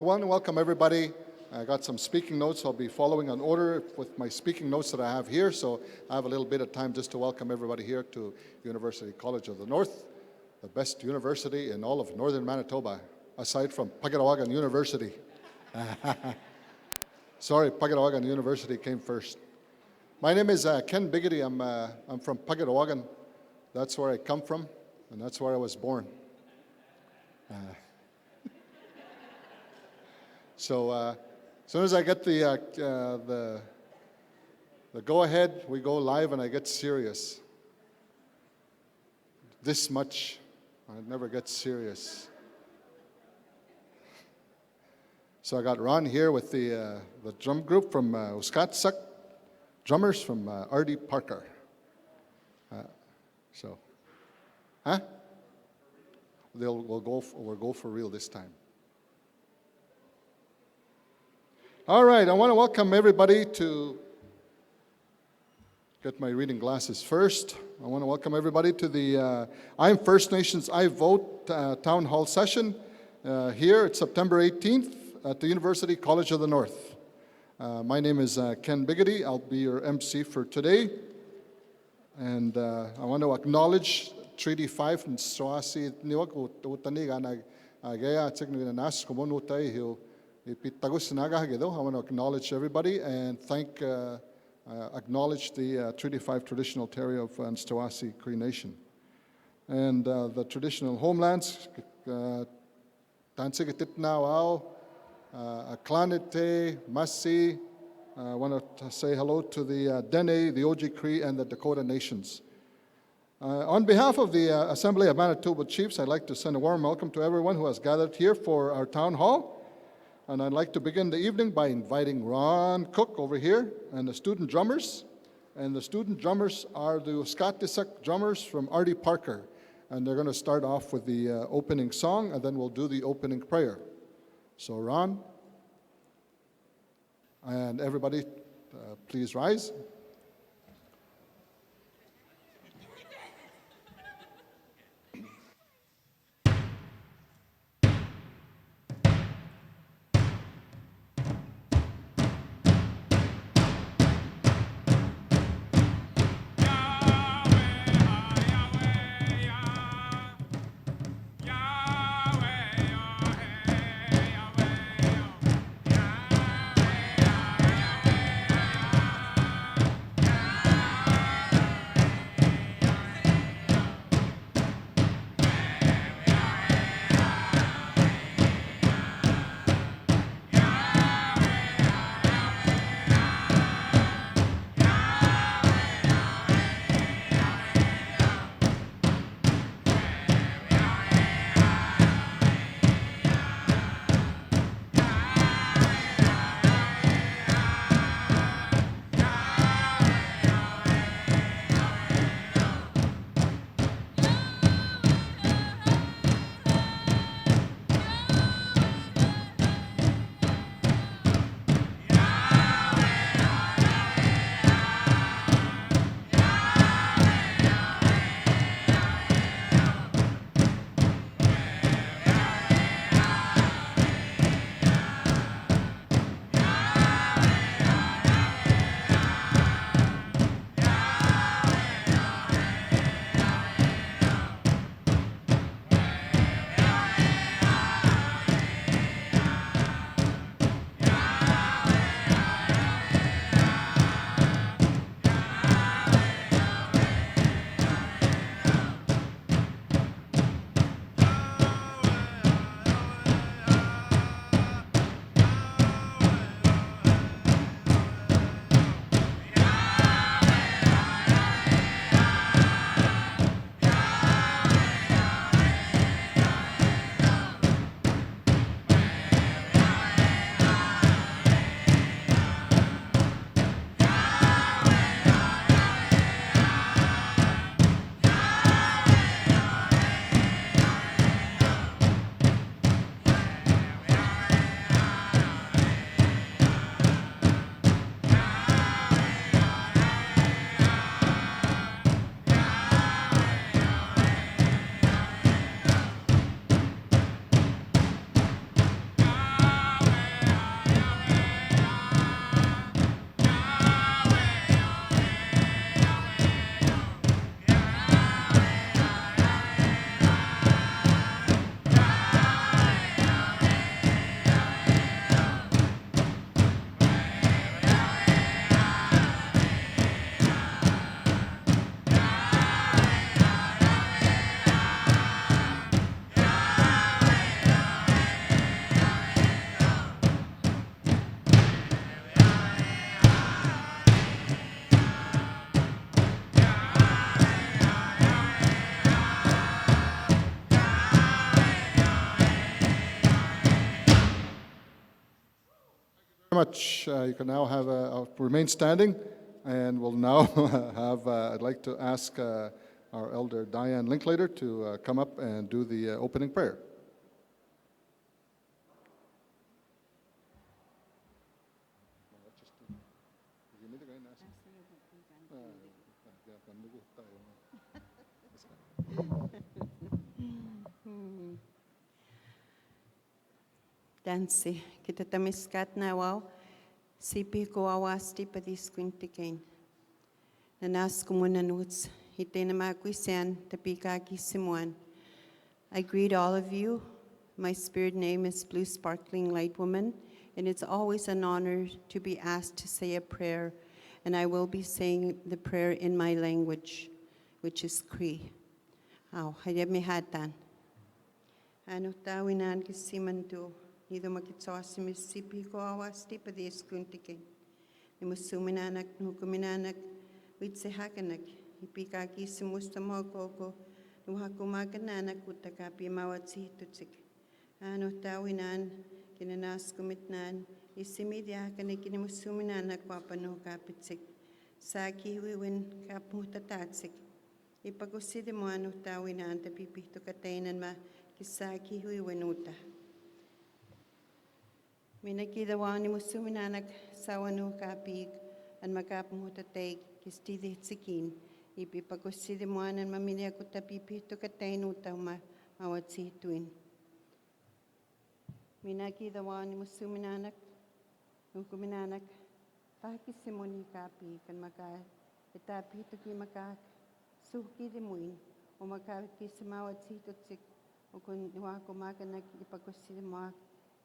Welcome everybody. I got some speaking notes. I'll be following an order with my speaking notes that I have here, so I have a little bit of time just to welcome everybody here to University College of the North, the best university in all of northern Manitoba, aside from Pagarawagan University. Sorry, Pagarawagan University came first. My name is Ken Biggity. I'm from Pagarawagan. That's where I come from, and that's where I was born. So as soon as I get the go-ahead, we go live and I get serious. This much, I never get serious. So I got Ron here with the drum group from Uskatsak, drummers from R.D. Parker. We'll go for real this time. All right, I want to welcome everybody to, get my reading glasses first. I want to welcome everybody to the I'm First Nations I Vote Town Hall session here at September 18th at the University College of the North. My name is Ken Biggity. I'll be your MC for today. And I want to acknowledge Treaty 5 from Soasi Niwak Utaniga Nagaya Tignanas Komonutai Hill. I want to acknowledge everybody and acknowledge the Treaty 5 traditional territory of Stawasi Cree Nation. And the traditional homelands, Tansigatitnawao, Aklanite, Masi. I want to say hello to the Dene, the Oji Cree, and the Dakota Nations. On behalf of the Assembly of Manitoba Chiefs, I'd like to send a warm welcome to everyone who has gathered here for our town hall. And I'd like to begin the evening by inviting Ron Cook over here and the student drummers. And the student drummers are the Uskatisak drummers from R.D. Parker. And they're going to start off with the opening song, and then we'll do the opening prayer. So Ron and everybody, please rise. much. You can now have remain standing, and we'll now have. I'd like to ask our elder Diane Linklater to come up and do the opening prayer. Dansi, kita tamiskat na wow, sipi ko awasti padis kuintikin. Nanas kumunanuts, hite na makuisan, tapika kisimuan. I greet all of you. My spirit name is Blue Sparkling Light Woman, and it's always an honor to be asked to say a prayer, and I will be saying the prayer in my language, which is Cree. Aw, hayab mi hatan. Ano tawinan kisimantu. Nido makitsosi Mississippi ko awasti padis kuntikin. Nimusuminanak nukuminanak witsehakanak ipika kisimustamoko nuhakumagananak utakapi mawatsitutsik. Ano tawinan kinanas kumitnan isimidyakan kinimusuminanak wapano kapitsik. Saki wiwin kapmutatatsik. Ipagusid mo ano tawinan tapipito katainan ma kisaki wiwin uta. Minakidawani musuminanak sawanu kapig an makapmutatay kistidi tsikin ipipagusidi an mamilya ko tapipito katayin utaw mawatsituin. Minakidawani musuminanak nukuminanak pakisimoni kapig an itapito ki suki dimuin o makakisimawatsitutsik o kung wakumakanak ipagusidi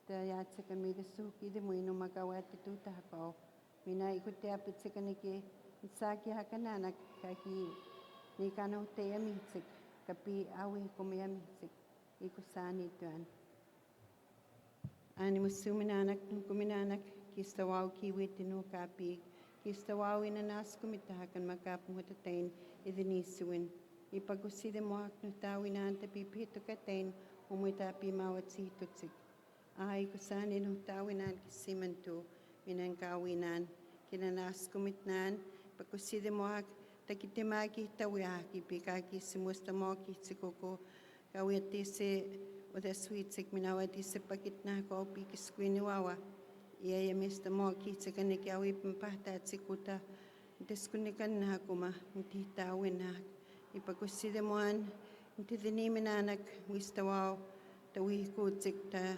Dayat sa kami da suki da mo ino magawati tuta ko. Mina ikutapit sa kaniki saki hakananak kaki ni kanaw te amitsik kapi awi kumi amitsik ikusani tuan. Ani musuminanak kuminanak kistawaw kiwit tinu kapi kistawaw inanas kumitahakan makapumutain idinisuin. Ipagusida mo aknutawinan tapipito katain umitapi mawatsitutsik. Ay kusani nung tawinan kisimantu minangkawinan kinanas kumitnan pagkuside mo takitimaki tawiyaki pikaki simusta mo kisikuko kawiti si oda sweet sik minawati si pakitna ko pikiskwiniwawa iya mista mo kisikanik awi pampahta at sikuta diskunikan na kuma nti tawin na ipagkuside mo nti diniminanak wistawaw tawi kutsik ta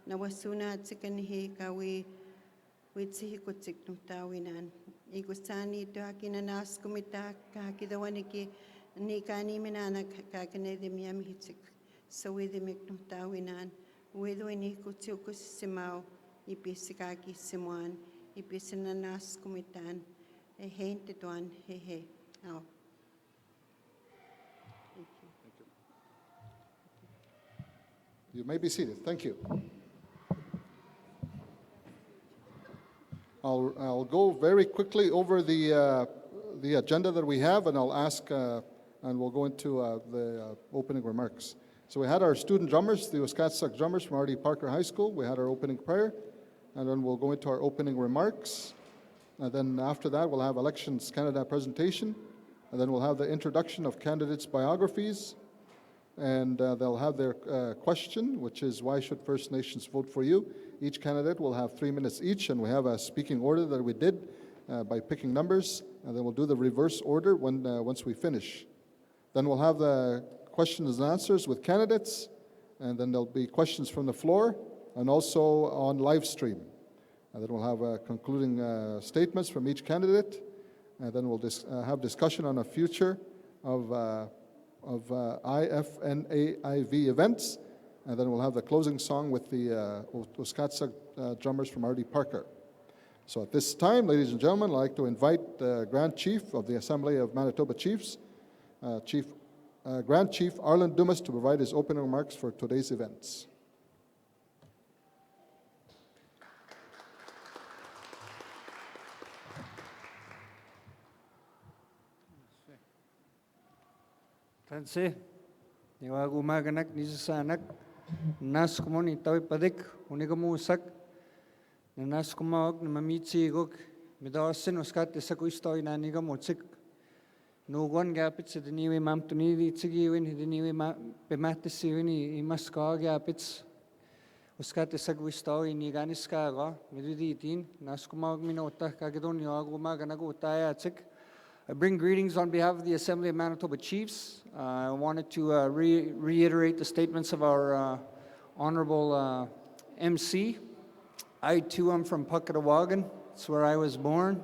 nawasuna at sikanihi kawi witsihikutsik nung tawinan. Ikusani ito hakinanas kumita kakidawaniki ni kaniminanak kakanedemiyamihitsik sa widimik nung tawinan. Wido inikutsiukusisimaw ipisikaki simuan ipisinanas kumitan hente tuan hehe. Aw. You may be seated. Thank you. I'll go very quickly over the agenda that we have, and I'll ask, and we'll go into the opening remarks. So we had our student drummers, the Uskatsak drummers from R.D. Parker High School. We had our opening prayer, and then we'll go into our opening remarks. And then after that, we'll have Elections Canada presentation, and then we'll have the introduction of candidates' biographies, and they'll have their question, which is, why should First Nations vote for you? Each candidate will have 3 minutes each, and we have a speaking order that we did by picking numbers, and then we'll do the reverse order once we finish. Then we'll have the questions and answers with candidates, and then there'll be questions from the floor, and also on live stream. And then we'll have concluding statements from each candidate, and then we'll have discussion on a future of IFNAIV events, and then we'll have the closing song with the Uskatsak drummers from R.D. Parker. So at this time, ladies and gentlemen, I'd like to invite the Grand Chief of the Assembly of Manitoba Chiefs, Grand Chief Arlen Dumas, to provide his opening remarks for today's events. Tanse, niwag umaganak ni sasanak, nas kumon itawi padik, unikamusak, Nanas kumawag na mamitsigog, midawasin uskat isa ko istoy na niga motsik. Nuguan gapit sa diniwi mam tunili tsigiwin, diniwi pematisiwin imaska gapits. Uskat isa ko istoy niganis kaga, miduditin, nas kumawag minota kagidon yung agumaga nagutaya tsik. I bring greetings on behalf of the Assembly of Manitoba Chiefs. I wanted to reiterate the statements of our Honorable MC. I too am from Puckatawagan. It's where I was born.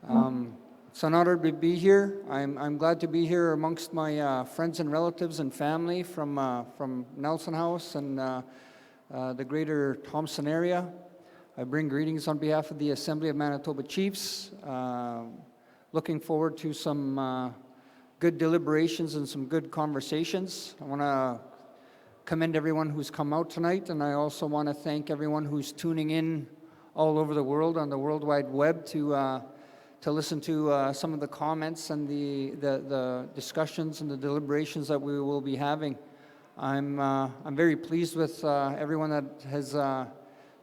It's an honor to be here. I'm glad to be here amongst my friends and relatives and family from Nelson House and the greater Thompson area. I bring greetings on behalf of the Assembly of Manitoba Chiefs. Looking forward to some good deliberations and some good conversations. I want to commend everyone who's come out tonight, and I also want to thank everyone who's tuning in all over the world on the World Wide Web to listen to some of the comments and the discussions and the deliberations that we will be having. I'm very pleased with everyone that has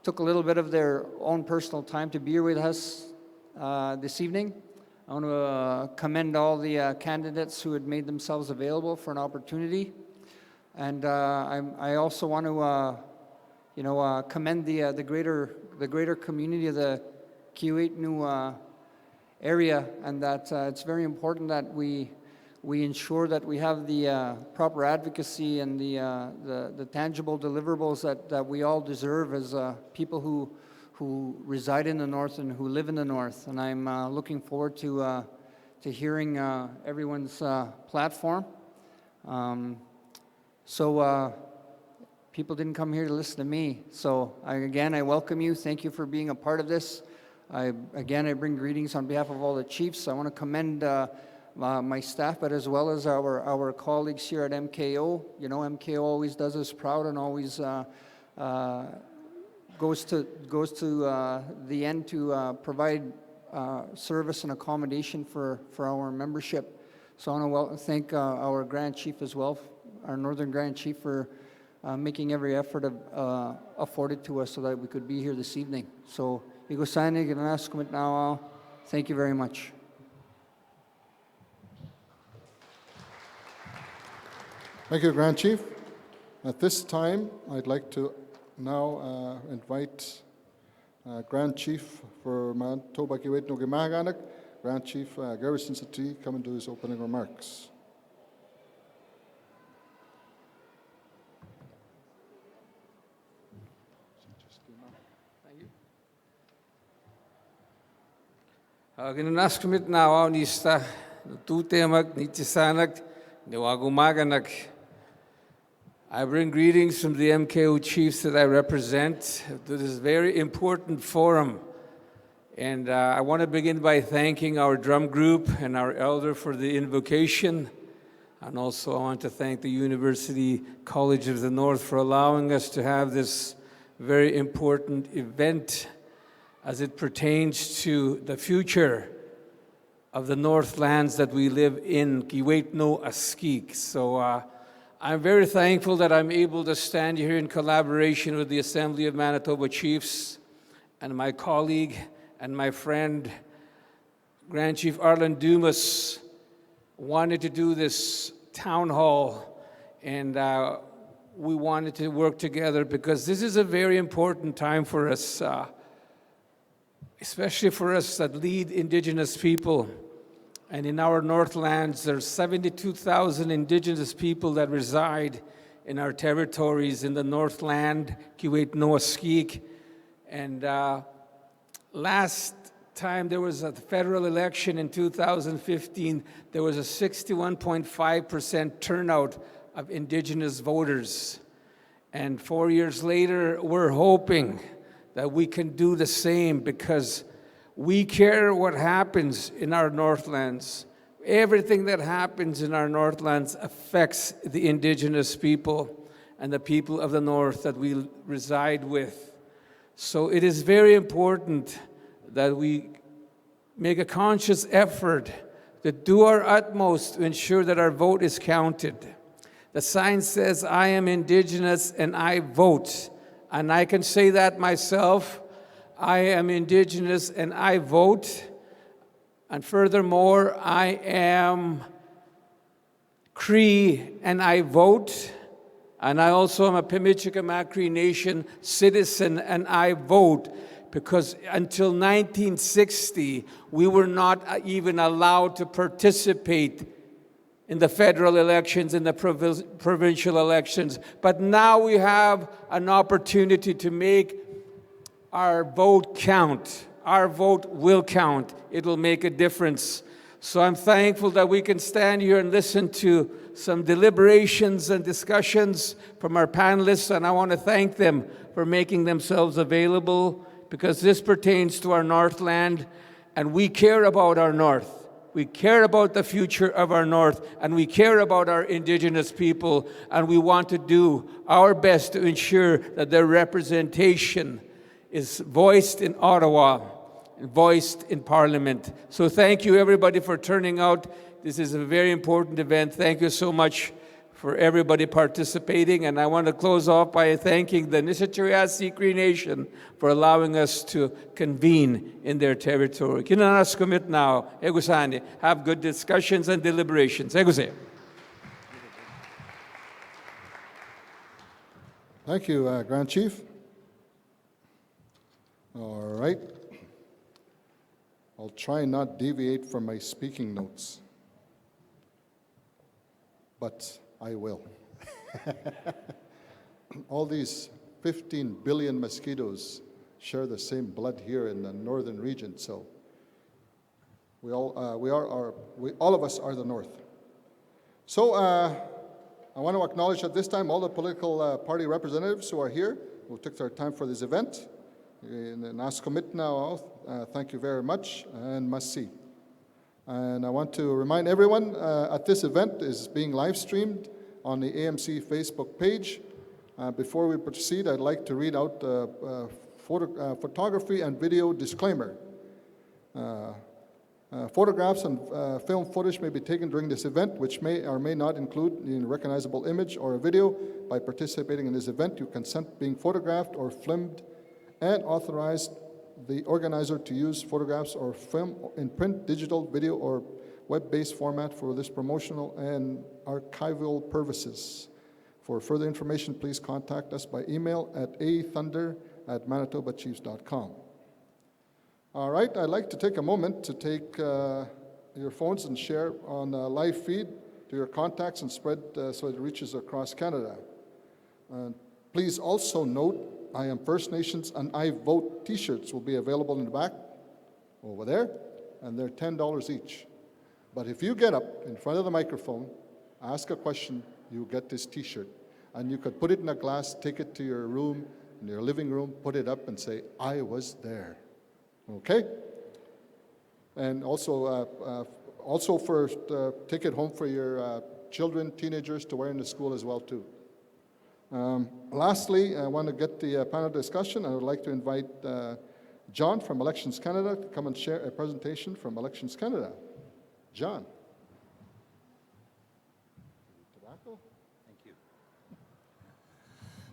took a little bit of their own personal time to be here with us this evening. I want to commend all the candidates who had made themselves available for an opportunity. And I also want to, commend the greater community of the THU area, and that it's very important that we ensure that we have the proper advocacy and the tangible deliverables that we all deserve as people who reside in the North and who live in the North. And I'm looking forward to hearing everyone's platform. So people didn't come here to listen to me. So I welcome you. Thank you for being a part of this. I bring greetings on behalf of all the chiefs. I want to commend my staff, but as well as our colleagues here at MKO. You know, MKO always does us proud and always goes to the end to provide service and accommodation for our membership. So I want to thank our Grand Chief as well, our Northern Grand Chief, for making every effort afforded to us so that we could be here this evening. So, thank you very much. Thank you, Grand Chief. At this time, I'd like to now invite Grand Chief for Manitoba Kiwet Nogimaganak, Grand Chief Garrison Sati, come and do his opening remarks. Ginanaskumit na awaw nista, nututemag, nitisanak, niwagumaganak. I bring greetings from the MKO chiefs that I represent to this very important forum. And I want to begin by thanking our drum group and our elder for the invocation. And also I want to thank the University College of the North for allowing us to have this very important event as it pertains to the future of the Northlands that we live in, Kiwetno Askik. So I'm very thankful that I'm able to stand here in collaboration with the Assembly of Manitoba Chiefs and my colleague and my friend, Grand Chief Arlen Dumas, wanted to do this town hall, and we wanted to work together because this is a very important time for us, especially for us that lead Indigenous people. And in our Northlands, there's 72,000 Indigenous people that reside in our territories in the Northland, Kiwetno Askik. And last time there was a federal election in 2015, there was a 61.5% turnout of Indigenous voters. And 4 years later, we're hoping that we can do the same because we care what happens in our Northlands. Everything that happens in our Northlands affects the Indigenous people and the people of the North that we reside with. So it is very important that we make a conscious effort to do our utmost to ensure that our vote is counted. The sign says, "I am Indigenous and I vote." And I can say that myself. I am Indigenous and I vote. And furthermore, I am Cree and I vote. And I also am a Pimichika Cree Nation citizen and I vote, because until 1960, we were not even allowed to participate in the federal elections, in the provincial elections. But now we have an opportunity to make our vote count. Our vote will count. It will make a difference. So I'm thankful that we can stand here and listen to some deliberations and discussions from our panelists, and I want to thank them for making themselves available, because this pertains to our Northland, and we care about our North. We care about the future of our North, and we care about our Indigenous people, and we want to do our best to ensure that their representation is voiced in Ottawa, voiced in Parliament. So thank you, everybody, for turning out. This is a very important event. Thank you so much for everybody participating. And I want to close off by thanking the Nishatriasi Cree Nation for allowing us to convene in their territory. Kinanas commit now. Egusani. Have good discussions and deliberations. Eguse. Thank you, Grand Chief. All right. I'll try and not deviate from my speaking notes, but I will. All these 15 billion mosquitoes share the same blood here in the northern region, so all of us are the North. So I want to acknowledge at this time all the political party representatives who are here, who took their time for this event. Thank you very much, and masi. And I want to remind everyone at this event is being live streamed on the AMC Facebook page. Before we proceed, I'd like to read out the photography and video disclaimer. Photographs and film footage may be taken during this event, which may or may not include a recognizable image or a video. By participating in this event, you consent being photographed or filmed, and authorize the organizer to use photographs or film in print, digital, video, or web-based format for this promotional and archival purposes. For further information, please contact us by email at athunder@manitobachiefs.com. All right, I'd like to take a moment to take your phones and share on a live feed to your contacts and spread so it reaches across Canada. Please also note, I am First Nations and I vote t-shirts will be available in the back over there, and they're $10 each. But if you get up in front of the microphone, ask a question, you get this t-shirt. And you could put it in a glass, take it to your room, in your living room, put it up and say, I was there. Okay? And also take it home for your children, teenagers to wear in the school as well too. Lastly, I want to get the panel discussion. I would like to invite John from Elections Canada to come and share a presentation from Elections Canada. John. Tobacco? Thank you.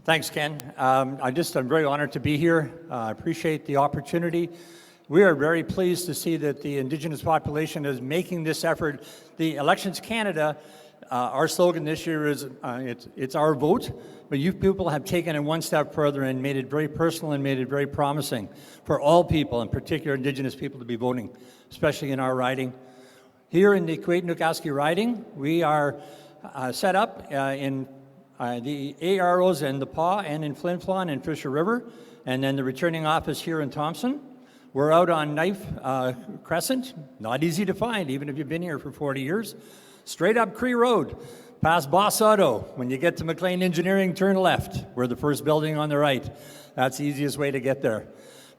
Thanks, Ken. I'm very honored to be here. I appreciate the opportunity. We are very pleased to see that the Indigenous population is making this effort. The Elections Canada, our slogan this year is it's our vote, but you people have taken it one step further and made it very personal and made it very promising for all people, in particular Indigenous people, to be voting, especially in our riding. Here in the Quaid-Nukaski riding, we are set up in the AROs in the PAW and in Flin Flon and Fisher River, and then the returning office here in Thompson. We're out on Knife Crescent, not easy to find, even if you've been here for 40 years. Straight up Cree Road, past Boss Auto. When you get to McLean Engineering, turn left. We're the first building on the right. That's the easiest way to get there.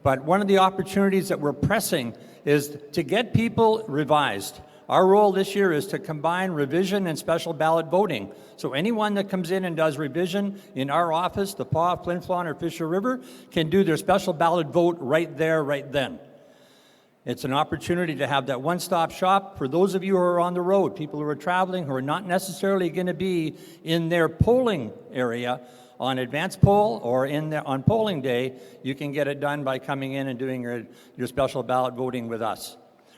But one of the opportunities that we're pressing is to get people revised. Our role this year is to combine revision and special ballot voting. So anyone that comes in and does revision in our office, the PAW, Flin Flon, or Fisher River, can do their special ballot vote right there, right then. It's an opportunity to have that one-stop shop for those of you who are on the road, people who are traveling, who are not necessarily going to be in their polling area on advance poll or on polling day, you can get it done by coming in and doing your special ballot voting with us.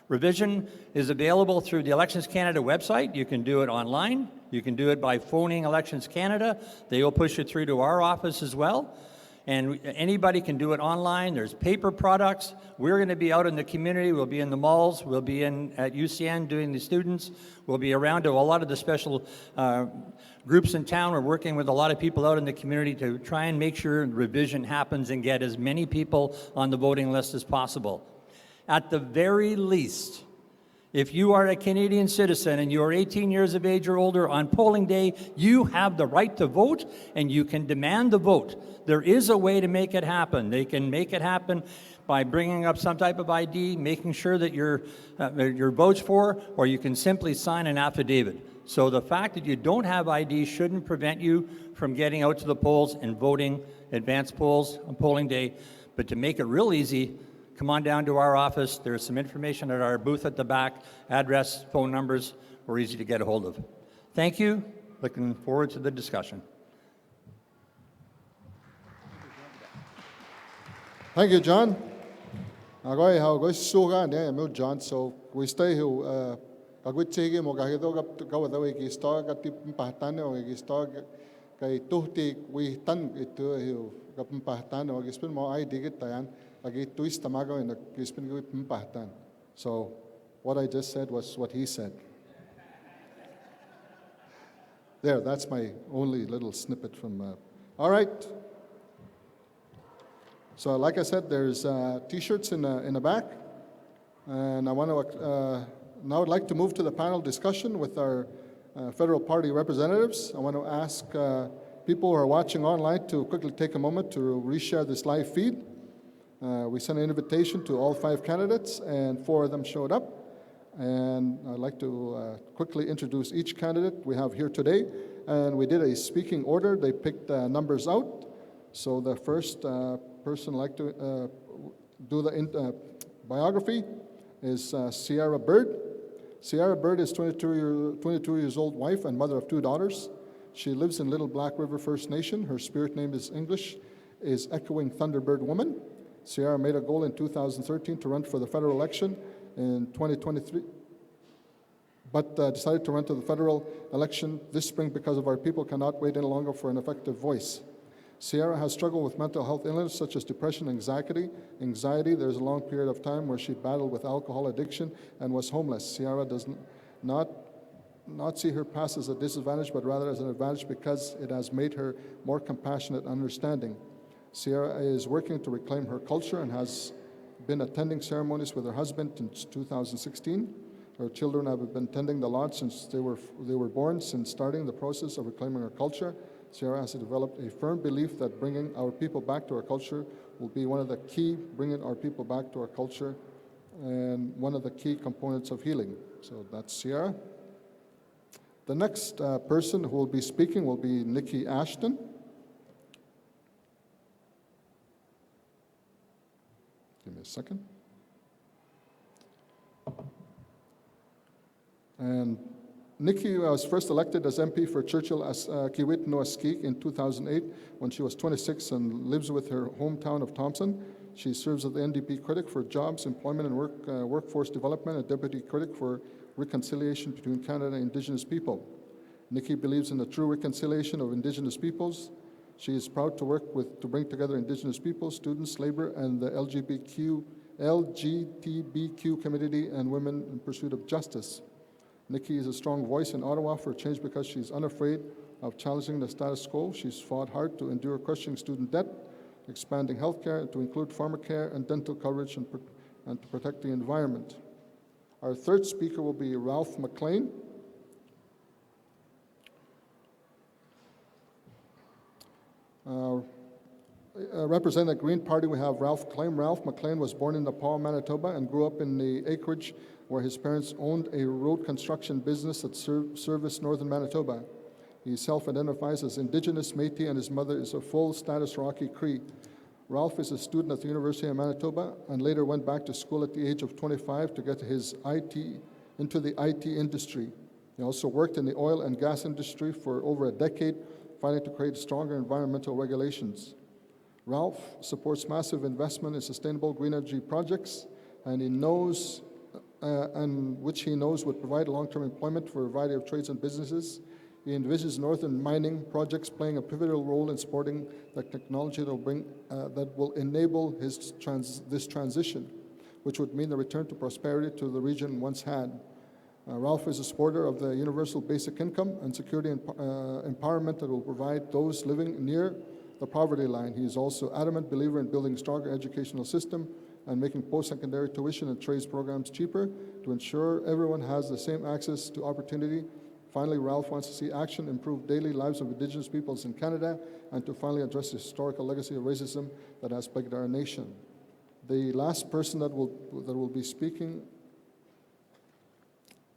Revision is available through the Elections Canada website. You can do it online. You can do it by phoning Elections Canada. They will push it through to our office as well. And anybody can do it online. There's paper products. We're going to be out in the community. We'll be in the malls. We'll be at UCN doing the students. We'll be around to a lot of the special groups in town. We're working with a lot of people out in the community to try and make sure revision happens and get as many people on the voting list as possible. At the very least, if you are a Canadian citizen and you are 18 years of age or older on polling day, you have the right to vote and you can demand the vote. There is a way to make it happen. They can make it happen by bringing up some type of ID, making sure that your vote's for, or you can simply sign an affidavit. So the fact that you don't have ID shouldn't prevent you from getting out to the polls and voting advance polls on polling day. But to make it real easy, come on down to our office. There's some information at our booth at the back, address, phone numbers. We're easy to get a hold of. Thank you. Looking forward to the discussion. Thank you, John. John, so we stay here. Pagwitsigi mo kahido kawadaw ikisto kati pahtane o ikisto kay tuhti we tan itu hiu kapun pahtane o gispin mo ay digit tayan agi twist tamago in gispin gi pahtan. So what I just said was what he said. There, that's my only little snippet from. All right. So like I said, there's T-shirts in the back, and I want to. Now I'd like to move to the panel discussion with our federal party representatives. I want to ask people who are watching online to quickly take a moment to reshare this live feed. We sent an invitation to all 5 candidates, and 4 of them showed up. And I'd like to quickly introduce each candidate we have here today. And we did a speaking order. They picked numbers out. So the first person I'd like to do the biography is Sierra Bird. Sierra Bird is 22 years old wife and mother of 2 daughters. She lives in Little Black River First Nation. Her spirit name is Echoing Thunderbird Woman. Sierra made a goal in 2013 to run for the federal election in 2023, but decided to run to the federal election this spring because of our people cannot wait any longer for an effective voice. Sierra has struggled with mental health illness such as depression, anxiety. There's a long period of time where she battled with alcohol addiction and was homeless. Sierra does not see her past as a disadvantage, but rather as an advantage because it has made her more compassionate and understanding. Sierra is working to reclaim her culture and has been attending ceremonies with her husband since 2016. Her children have been attending the lodge since they were born. Since starting the process of reclaiming her culture, Sierra has developed a firm belief that bringing our people back to our culture will be one of the key, bringing our people back to our culture, and one of the key components of healing. So that's Sierra. The next person who will be speaking will be Nikki Ashton. Give me a second. And Nikki was first elected as MP for Churchill Kiewit Noaskik in 2008 when she was 26 and lives with her hometown of Thompson. She serves as the NDP critic for jobs, employment, and workforce development, and deputy critic for reconciliation between Canada and Indigenous people. Nikki believes in the true reconciliation of Indigenous peoples. She is proud to work to bring together Indigenous peoples, students, labor, and the LGBTQ community and women in pursuit of justice. Nikki is a strong voice in Ottawa for change because she's unafraid of challenging the status quo. She's fought hard to endure crushing student debt, expanding health care to include pharmacare and dental coverage and to protect the environment. Our third speaker will be Ralph McLean. Representing the Green Party, we have Ralph McLean. Ralph McLean was born in Nepal, Manitoba, and grew up in the acreage where his parents owned a road construction business that serviced northern Manitoba. He self-identifies as Indigenous Métis, and his mother is a full-status Rocky Cree. Ralph is a student at the University of Manitoba and later went back to school at the age of 25 to get into the IT industry. He also worked in the oil and gas industry for over a decade fighting to create stronger environmental regulations. Ralph supports massive investment in sustainable green energy projects, and which he knows would provide long-term employment for a variety of trades and businesses. He envisions northern mining projects playing a pivotal role in supporting the technology that will enable this transition, which would mean the return to prosperity to the region once had. Ralph is a supporter of the universal basic income and security empowerment that will provide those living near the poverty line. He is also an adamant believer in building a stronger educational system and making post-secondary tuition and trades programs cheaper to ensure everyone has the same access to opportunity. Finally, Ralph wants to see action improve daily lives of Indigenous peoples in Canada and to finally address the historical legacy of racism that has plagued our nation. The last person that will be speaking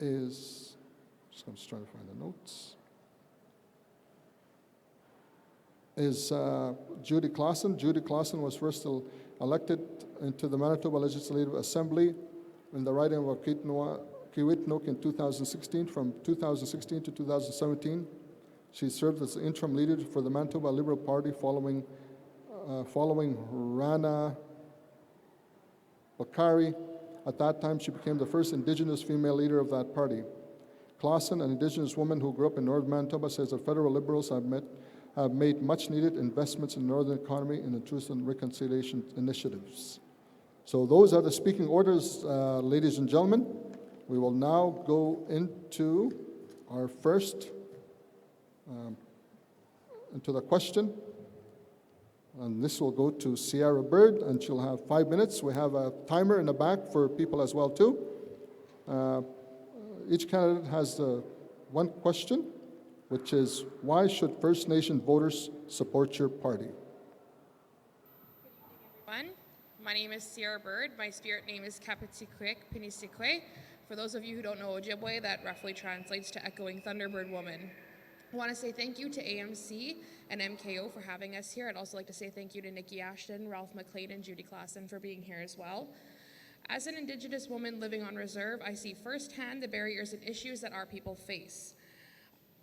is, I'm just trying to find the notes, is Judy Clausen. Judy Clausen was first elected into the Manitoba Legislative Assembly in the riding of Kiwitnook in 2016. From 2016 to 2017, she served as the interim leader for the Manitoba Liberal Party following Rana Bakari. At that time, she became the first Indigenous female leader of that party. Clausen, an Indigenous woman who grew up in Northern Manitoba, says that federal Liberals have made much-needed investments in the northern economy and in truth and reconciliation initiatives. So those are the speaking orders, ladies and gentlemen. We will now go into our first, into the question. And this will go to Sierra Bird, and she'll have 5 minutes. We have a timer in the back for people as well, too. Each candidate has one question, which is, why should First Nation voters support your party? Everyone, my name is Sierra Bird. My spirit name is Kapitikwik Pinisikwe. For those of you who don't know Ojibwe, that roughly translates to Echoing Thunderbird Woman. I want to say thank you to AMC and MKO for having us here. I'd also like to say thank you to Nikki Ashton, Ralph McLean, and Judy Clausen for being here as well. As an Indigenous woman living on reserve, I see firsthand the barriers and issues that our people face.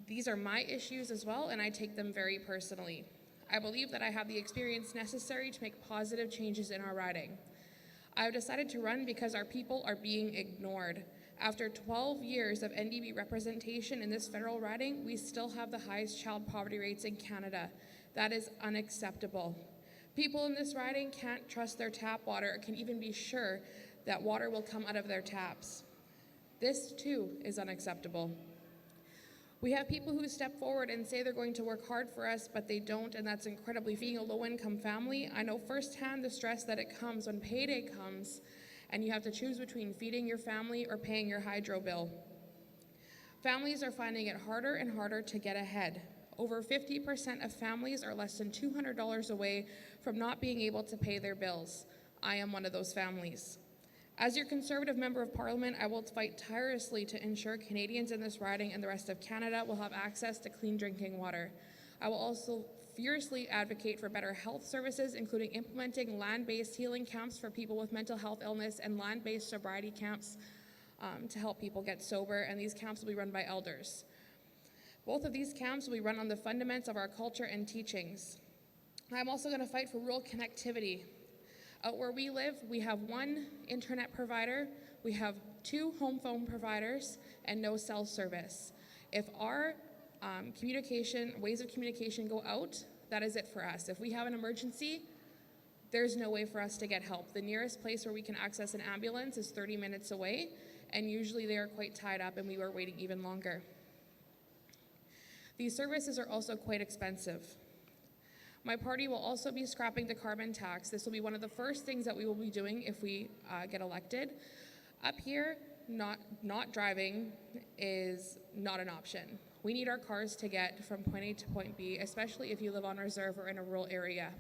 These are my issues as well, and I take them very personally. I believe that I have the experience necessary to make positive changes in our riding. I have decided to run because our people are being ignored. After 12 years of NDP representation in this federal riding, we still have the highest child poverty rates in Canada. That is unacceptable. People in this riding can't trust their tap water or can even be sure that water will come out of their taps. This too is unacceptable. We have people who step forward and say they're going to work hard for us, but they don't, and that's incredibly. Being a low-income family, I know firsthand the stress that it comes when payday comes and you have to choose between feeding your family or paying your hydro bill. Families are finding it harder and harder to get ahead. Over 50% of families are less than $200 away from not being able to pay their bills. I am one of those families. As your Conservative Member of Parliament, I will fight tirelessly to ensure Canadians in this riding and the rest of Canada will have access to clean drinking water. I will also fiercely advocate for better health services, including implementing land-based healing camps for people with mental health illness and land-based sobriety camps to help people get sober, and these camps will be run by elders. Both of these camps will be run on the fundamentals of our culture and teachings. I'm also going to fight for rural connectivity. Out where we live, we have one internet provider, we have 2 home phone providers, and no cell service. If our ways of communication go out, that is it for us. If we have an emergency, there's no way for us to get help. The nearest place where we can access an ambulance is 30 minutes away, and usually they are quite tied up and we were waiting even longer. These services are also quite expensive. My party will also be scrapping the carbon tax. This will be one of the first things that we will be doing if we get elected. Up here, not driving is not an option. We need our cars to get from point A to point B, especially if you live on reserve or in a rural area.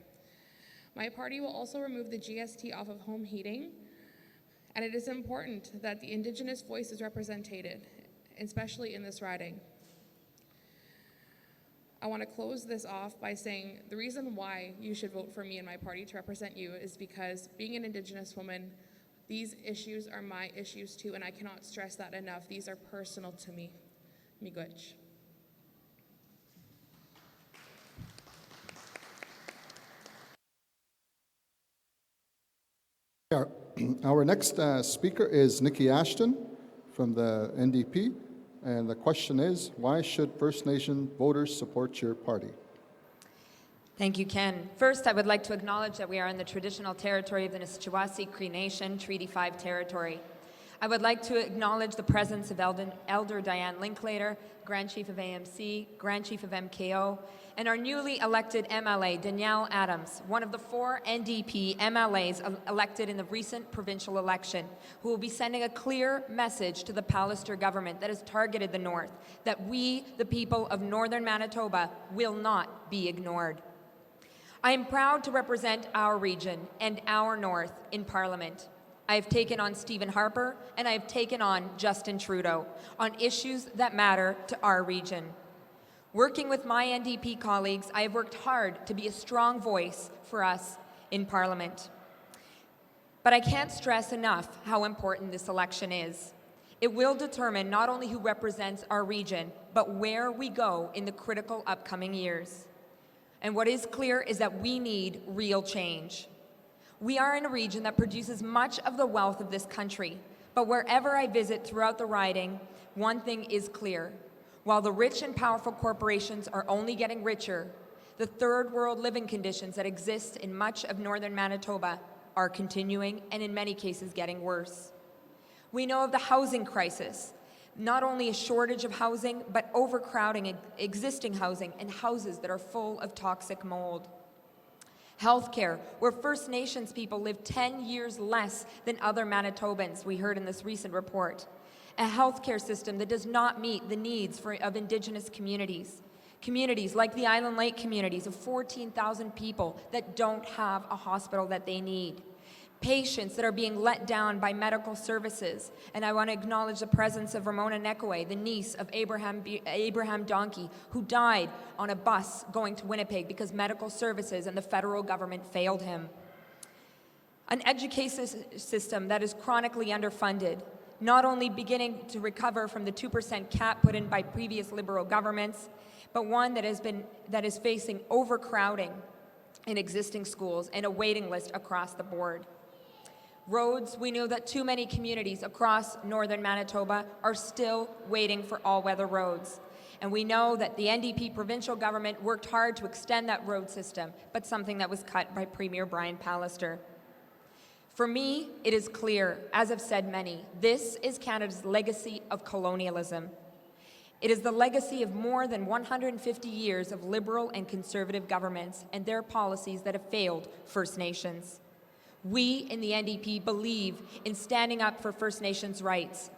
My party will also remove the GST off of home heating, and it is important that the Indigenous voice is represented, especially in this riding. I want to close this off by saying the reason why you should vote for me and my party to represent you is because being an Indigenous woman, these issues are my issues too, and I cannot stress that enough. These are personal to me. Miigwech. Our, our next speaker is Nikki Ashton from the NDP, and the question is, why should First Nation voters support your party? Thank you, Ken. First, I would like to acknowledge that we are in the traditional territory of the Nisqually Cree Nation, Treaty 5 territory. I would like to acknowledge the presence of Elder Diane Linklater, Grand Chief of AMC, Grand Chief of MKO, and our newly elected MLA, Danielle Adams, one of the 4 NDP MLAs elected in the recent provincial election, who will be sending a clear message to the Pallister government that has targeted the North, that we, the people of Northern Manitoba, will not be ignored. I am proud to represent our region and our North in Parliament. I have taken on Stephen Harper and I have taken on Justin Trudeau on issues that matter to our region. Working with my NDP colleagues, I have worked hard to be a strong voice for us in Parliament. But I can't stress enough how important this election is. It will determine not only who represents our region, but where we go in the critical upcoming years. And what is clear is that we need real change. We are in a region that produces much of the wealth of this country, but wherever I visit throughout the riding, one thing is clear. While the rich and powerful corporations are only getting richer, the third world living conditions that exist in much of northern Manitoba are continuing and in many cases getting worse. We know of the housing crisis, not only a shortage of housing, but overcrowding existing housing and houses that are full of toxic mold. Healthcare, where First Nations people live 10 years less than other Manitobans, we heard in this recent report. A healthcare system that does not meet the needs of Indigenous communities. Communities like the Island Lake communities of 14,000 people that don't have a hospital that they need. Patients that are being let down by medical services. And I want to acknowledge the presence of Ramona Nekwe, the niece of Abraham Donkey, who died on a bus going to Winnipeg because medical services and the federal government failed him. An education system that is chronically underfunded, not only beginning to recover from the 2% cap put in by previous Liberal governments, but one that is facing overcrowding in existing schools and a waiting list across the board. Roads, we know that too many communities across northern Manitoba are still waiting for all-weather roads. And we know that the NDP provincial government worked hard to extend that road system, but something that was cut by Premier Brian Pallister. For me, it is clear, as have said many, this is Canada's legacy of colonialism. It is the legacy of more than 150 years of Liberal and Conservative governments and their policies that have failed First Nations. We in the NDP believe in standing up for First Nations rights,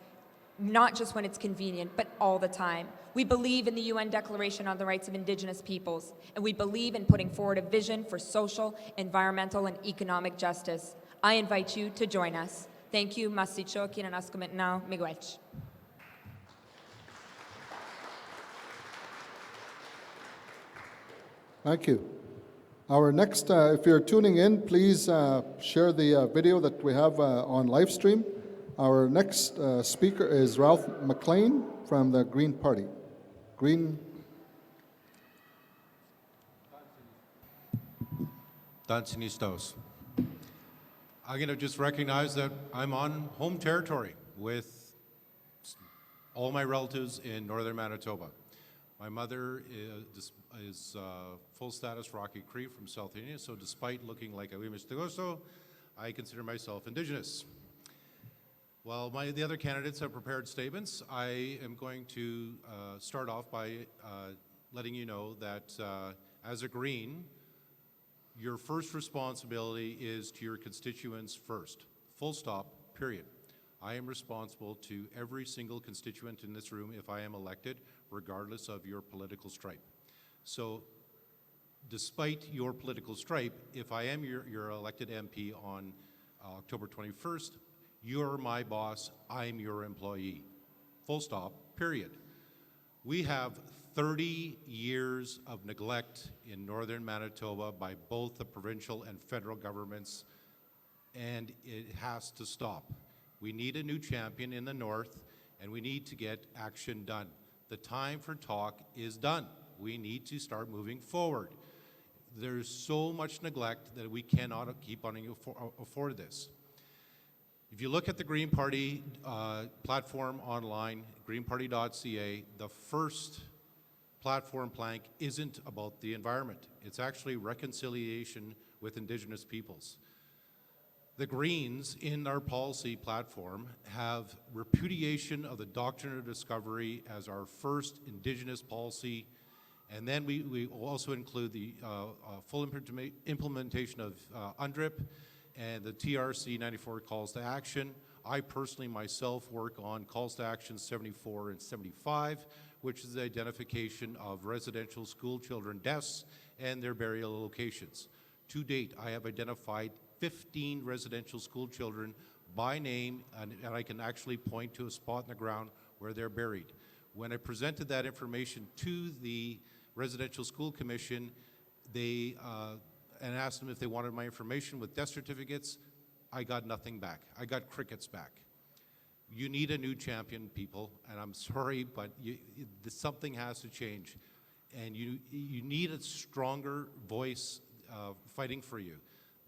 not just when it's convenient, but all the time. We believe in the UN Declaration on the Rights of Indigenous Peoples, and we believe in putting forward a vision for social, environmental, and economic justice. I invite you to join us. Thank you. Masicho kinanaskumet now miigwech. Thank you. Our next, if you're tuning in, please share the video that we have on live stream. Our next speaker is Ralph McLean from the Green Party. Green. Dancinistos. I'm going to just recognize that I'm on home territory with all my relatives in northern Manitoba. My mother is full status Rocky Cree from South India, so despite looking like a Wimistagoso, I consider myself Indigenous. While the other candidates have prepared statements, I am going to start off by letting you know that as a Green, your first responsibility is to your constituents first. Full stop, period. I am responsible to every single constituent in this room if I am elected, regardless of your political stripe. So, despite your political stripe, if I am your elected MP on October 21st, you're my boss, I'm your employee. Full stop, period. We have 30 years of neglect in northern Manitoba by both the provincial and federal governments, and it has to stop. We need a new champion in the north, and we need to get action done. The time for talk is done. We need to start moving forward. There's so much neglect that we cannot keep on afford this. If you look at the Green Party platform online, greenparty.ca, the first platform plank isn't about the environment. It's actually reconciliation with Indigenous peoples. The Greens, in our policy platform, have repudiation of the doctrine of discovery as our first Indigenous policy, and then we also include the full implementation of UNDRIP and the TRC 94 calls to action. I personally myself work on calls to action 74 and 75, which is the identification of residential school children deaths and their burial locations. To date, I have identified 15 residential school children by name, and I can actually point to a spot in the ground where they're buried. When I presented that information to the Residential School Commission, they and asked them if they wanted my information with death certificates, I got nothing back. I got crickets back. You need a new champion, people, and I'm sorry, but something has to change. And you need a stronger voice fighting for you.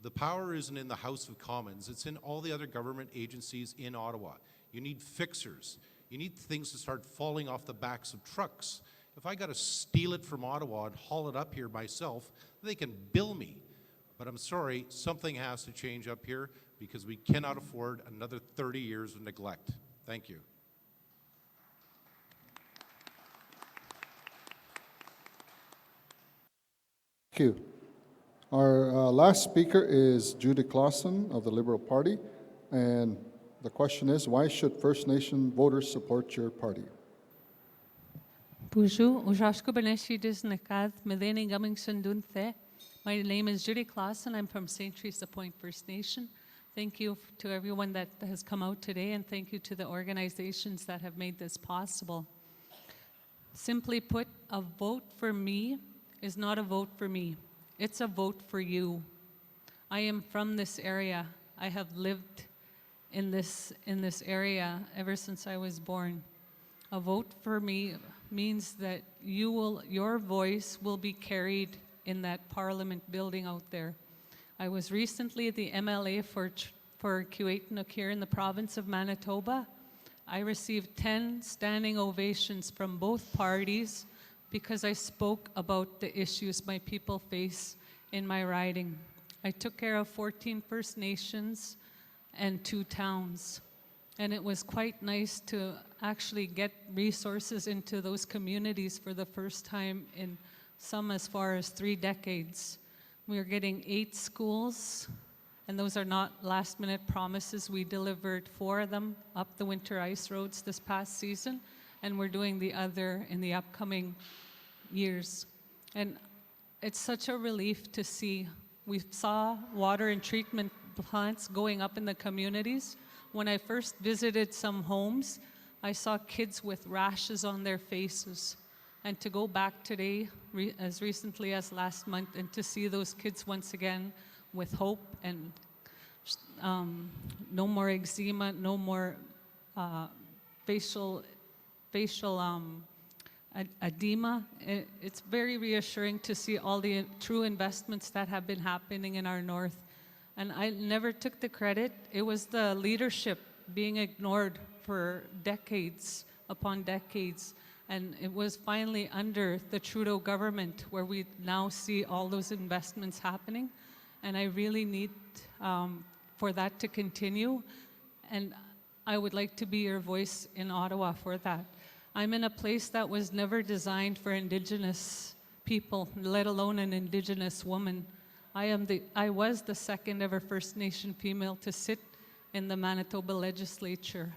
The power isn't in the House of Commons, it's in all the other government agencies in Ottawa. You need fixers. You need things to start falling off the backs of trucks. If I got to steal it from Ottawa and haul it up here myself, they can bill me. But I'm sorry, something has to change up here because we cannot afford another 30 years of neglect. Thank you. Thank you. Our last speaker is Judy Clausen of the Liberal Party, and the question is, why should First Nation voters support your party? Bonjour, Ujashko Beneshi Disnakad, Medeni Gummington Dunthe. My name is Judy Clausen. I'm from St. Teresa Point First Nation. Thank you to everyone that has come out today, and thank you to the organizations that have made this possible. Simply put, a vote for me is not a vote for me. It's a vote for you. I am from this area. I have lived in this area ever since I was born. A vote for me means that your voice will be carried in that Parliament building out there. I was recently the MLA for Kiewit-Nook here in the province of Manitoba. I received 10 standing ovations from both parties because I spoke about the issues my people face in my riding. I took care of 14 First Nations and 2 towns. And it was quite nice to actually get resources into those communities for the first time in some as far as 3 decades. We are getting 8 schools, and those are not last-minute promises. We delivered 4 of them up the winter ice roads this past season, and we're doing the other in the upcoming years. And it's such a relief to see. We saw water and treatment plants going up in the communities. When I first visited some homes, I saw kids with rashes on their faces. And to go back today, as recently as last month, and to see those kids once again with hope and no more eczema, no more facial edema. It's very reassuring to see all the true investments that have been happening in our north. And I never took the credit. It was the leadership being ignored for decades upon decades. And it was finally under the Trudeau government where we now see all those investments happening. And I really need for that to continue. And I would like to be your voice in Ottawa for that. I'm in a place that was never designed for Indigenous people, let alone an Indigenous woman. I was the second ever First Nation female to sit in the Manitoba legislature.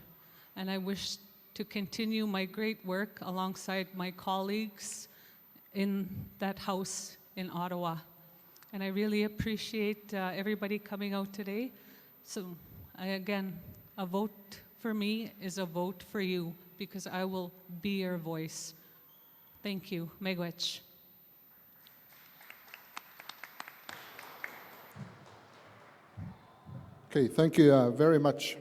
And I wish to continue my great work alongside my colleagues in that house in Ottawa. And I really appreciate everybody coming out today. So again, a vote for me is a vote for you because I will be your voice. Thank you. Miigwech. Okay, thank you very much.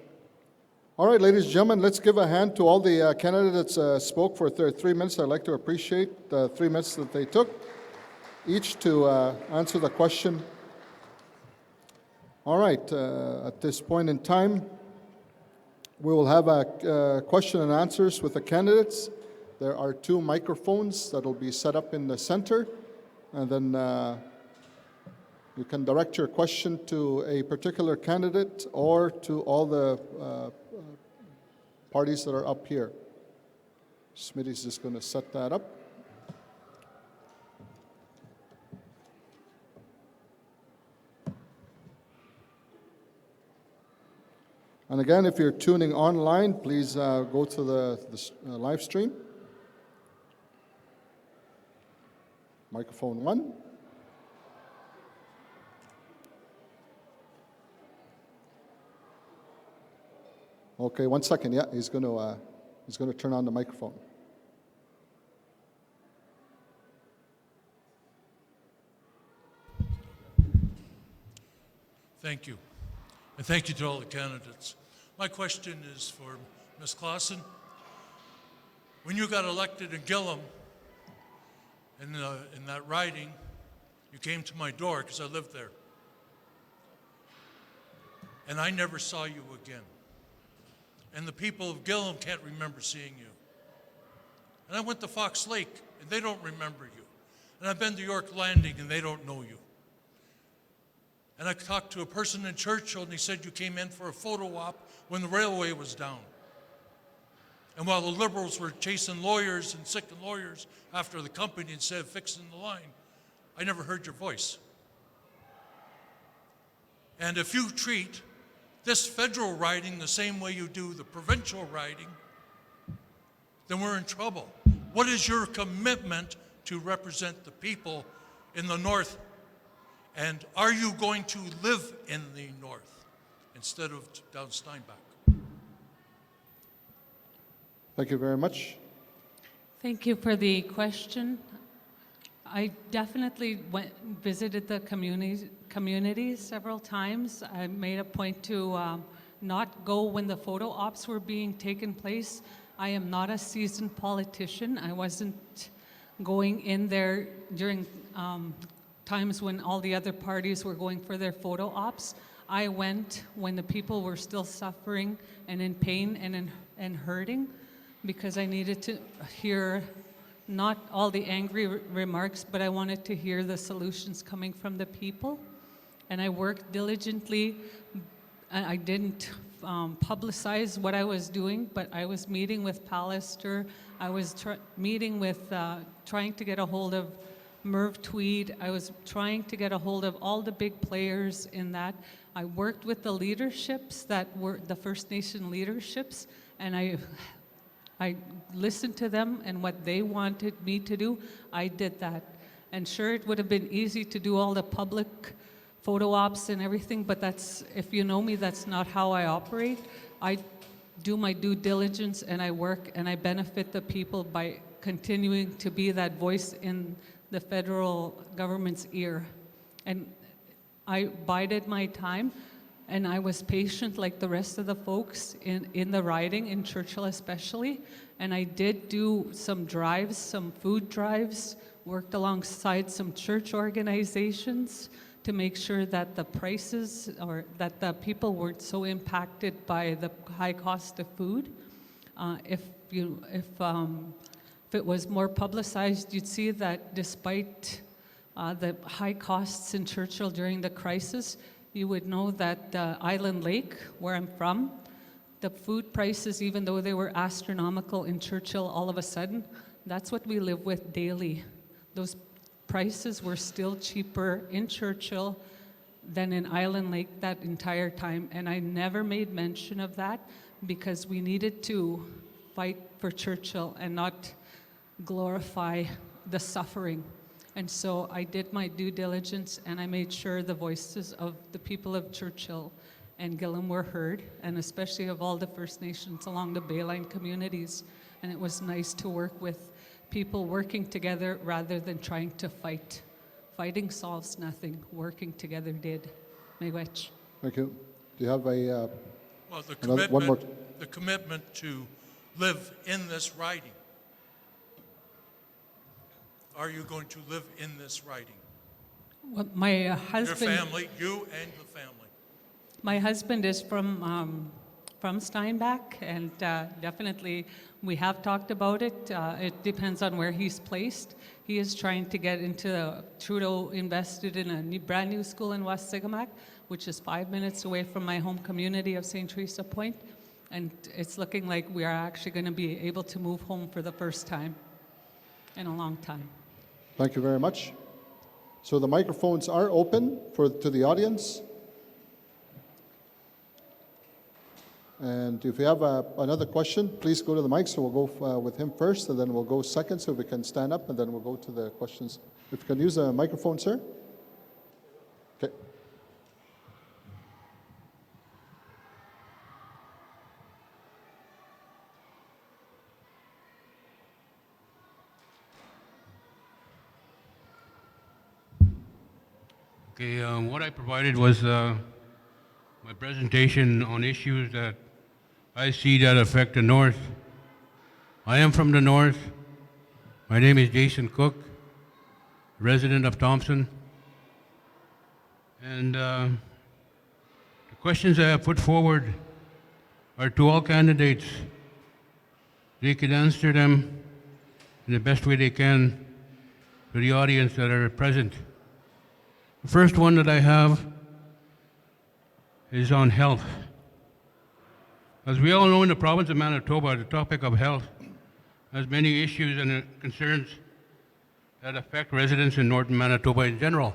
All right, ladies and gentlemen, let's give a hand to all the candidates spoke for 3 minutes. I'd like to appreciate the 3 minutes that they took, each to answer the question. All right, at this point in time, We will have a question and answers with the candidates. There are 2 microphones that will be set up in the center, and then you can direct your question to a particular candidate or to all the parties that are up here. Smitty's just going to set that up. And again, if you're tuning online, please go to the live stream. Microphone 1. Okay, 1 second. Yeah, he's going to turn on the microphone. Thank you. And thank you to all the candidates. My question is for Ms. Clausen. When you got elected in Gillam, in that riding, you came to my door because I lived there. And I never saw you again. And the people of Gillam can't remember seeing you. And I went to Fox Lake, and they don't remember you. And I've been to York Landing, and they don't know you. And I talked to a person in Churchill, and he said you came in for a photo op when the railway was down. And while the Liberals were chasing lawyers and sicking lawyers after the company instead of fixing the line, I never heard your voice. And if you treat this federal riding the same way you do the provincial riding, then we're in trouble. What is your commitment to represent the people in the North? And are you going to live in the North instead of down Steinbach? Thank you very much. Thank you for the question. I definitely visited the communities several times. I made a point to not go when the photo ops were being taken place. I am not a seasoned politician. I wasn't going in there during times when all the other parties were going for their photo ops. I went when the people were still suffering and in pain and hurting, because I needed to hear not all the angry remarks, but I wanted to hear the solutions coming from the people. And I worked diligently. I didn't publicize what I was doing, but I was meeting with Pallister. I was meeting with, trying to get a hold of Merv Tweed. I was trying to get a hold of all the big players in that. I worked with the leaderships that were the First Nation leaderships, and I listened to them and what they wanted me to do. I did that. And sure, it would have been easy to do all the public photo ops and everything, but that's, if you know me, that's not how I operate. I do my due diligence and I work and I benefit the people by continuing to be that voice in the federal government's ear. And I bided my time. And I was patient like the rest of the folks in the riding, in Churchill especially. And I did do some drives, some food drives, worked alongside some church organizations to make sure that the prices, or that the people weren't so impacted by the high cost of food. If it was more publicized, you'd see that despite the high costs in Churchill during the crisis, you would know that Island Lake, where I'm from, the food prices, even though they were astronomical in Churchill all of a sudden, that's what we live with daily. Those prices were still cheaper in Churchill than in Island Lake that entire time. And I never made mention of that because we needed to fight for Churchill and not glorify the suffering. And so I did my due diligence and I made sure the voices of the people of Churchill and Gillam were heard, and especially of all the First Nations along the Bayline communities. And it was nice to work with people working together rather than trying to fight. Fighting solves nothing. Working together did. Miigwech. Thank you. Do you have a Well, one more? The commitment to live in this riding. Are you going to live in this riding? Well, my husband. Your family, you and the family. My husband is from from Steinbach, and definitely we have talked about it. It depends on where he's placed. He is trying to get into, Trudeau invested in a brand new school in West Sigamak, which is 5 minutes away from my home community of St. Teresa Point, and it's looking like we are actually going to be able to move home for the first time in a long time. Thank you very much. So the microphones are open to the audience. And if you have another question, please go to the mic. So we'll go with him first, and then we'll go second, so we can stand up, and then we'll go to the questions. If you can use a microphone, sir. Okay. Okay, what I provided was my presentation on issues that I see that affect the North. I am from the North. My name is Jason Cook, resident of Thompson. And the questions I have put forward are to all candidates. They can answer them in the best way they can to the audience that are present. The first one that I have is on health. As we all know, in the province of Manitoba, the topic of health has many issues and concerns that affect residents in northern Manitoba in general.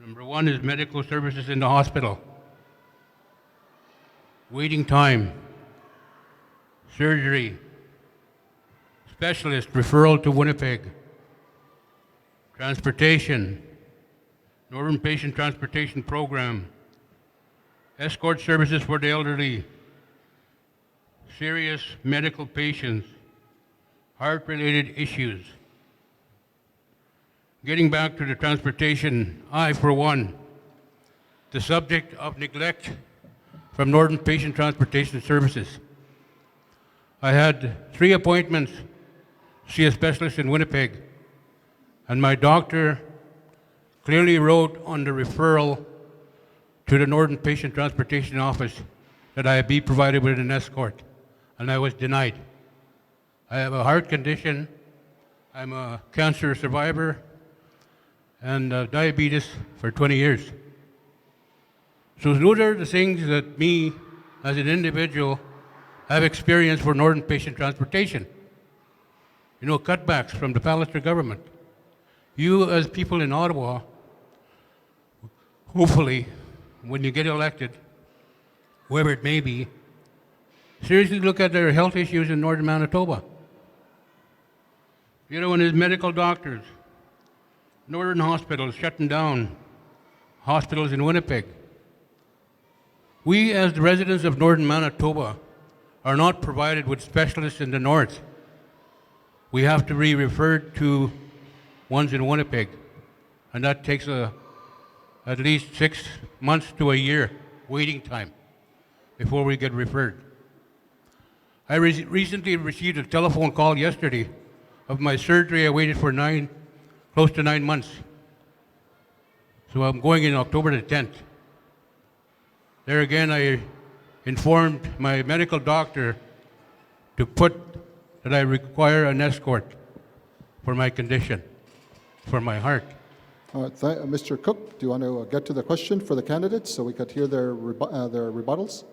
Number one is medical services in the hospital, waiting time, surgery, specialist referral to Winnipeg, transportation, Northern Patient Transportation Program, escort services for the elderly, serious medical patients, heart-related issues. Getting back to the transportation, I, for one, the subject of neglect from Northern Patient Transportation Services. I had 3 appointments to see a specialist in Winnipeg, and my doctor clearly wrote on the referral to the Northern Patient Transportation Office that I be provided with an escort, and I was denied. I have a heart condition, I'm a cancer survivor, and diabetes for 20 years. So those are the things that me, as an individual, have experienced for Northern Patient Transportation. You know, cutbacks from the Palliser government. You, as people in Ottawa, hopefully, when you get elected, whoever it may be, seriously look at their health issues in northern Manitoba. The other one is medical doctors. Northern hospitals shutting down hospitals in Winnipeg. We, as the residents of northern Manitoba, are not provided with specialists in the north. We have to be referred to ones in Winnipeg, and that takes at least 6 months to a year waiting time before we get referred. I recently received a telephone call yesterday of my surgery. I waited for close to 9 months. So I'm going in October the 10th. There again, I informed my medical doctor to put that I require an escort for my condition, for my heart. Mr. Cook, do you want to get to the question for the candidates so we could hear their rebuttals?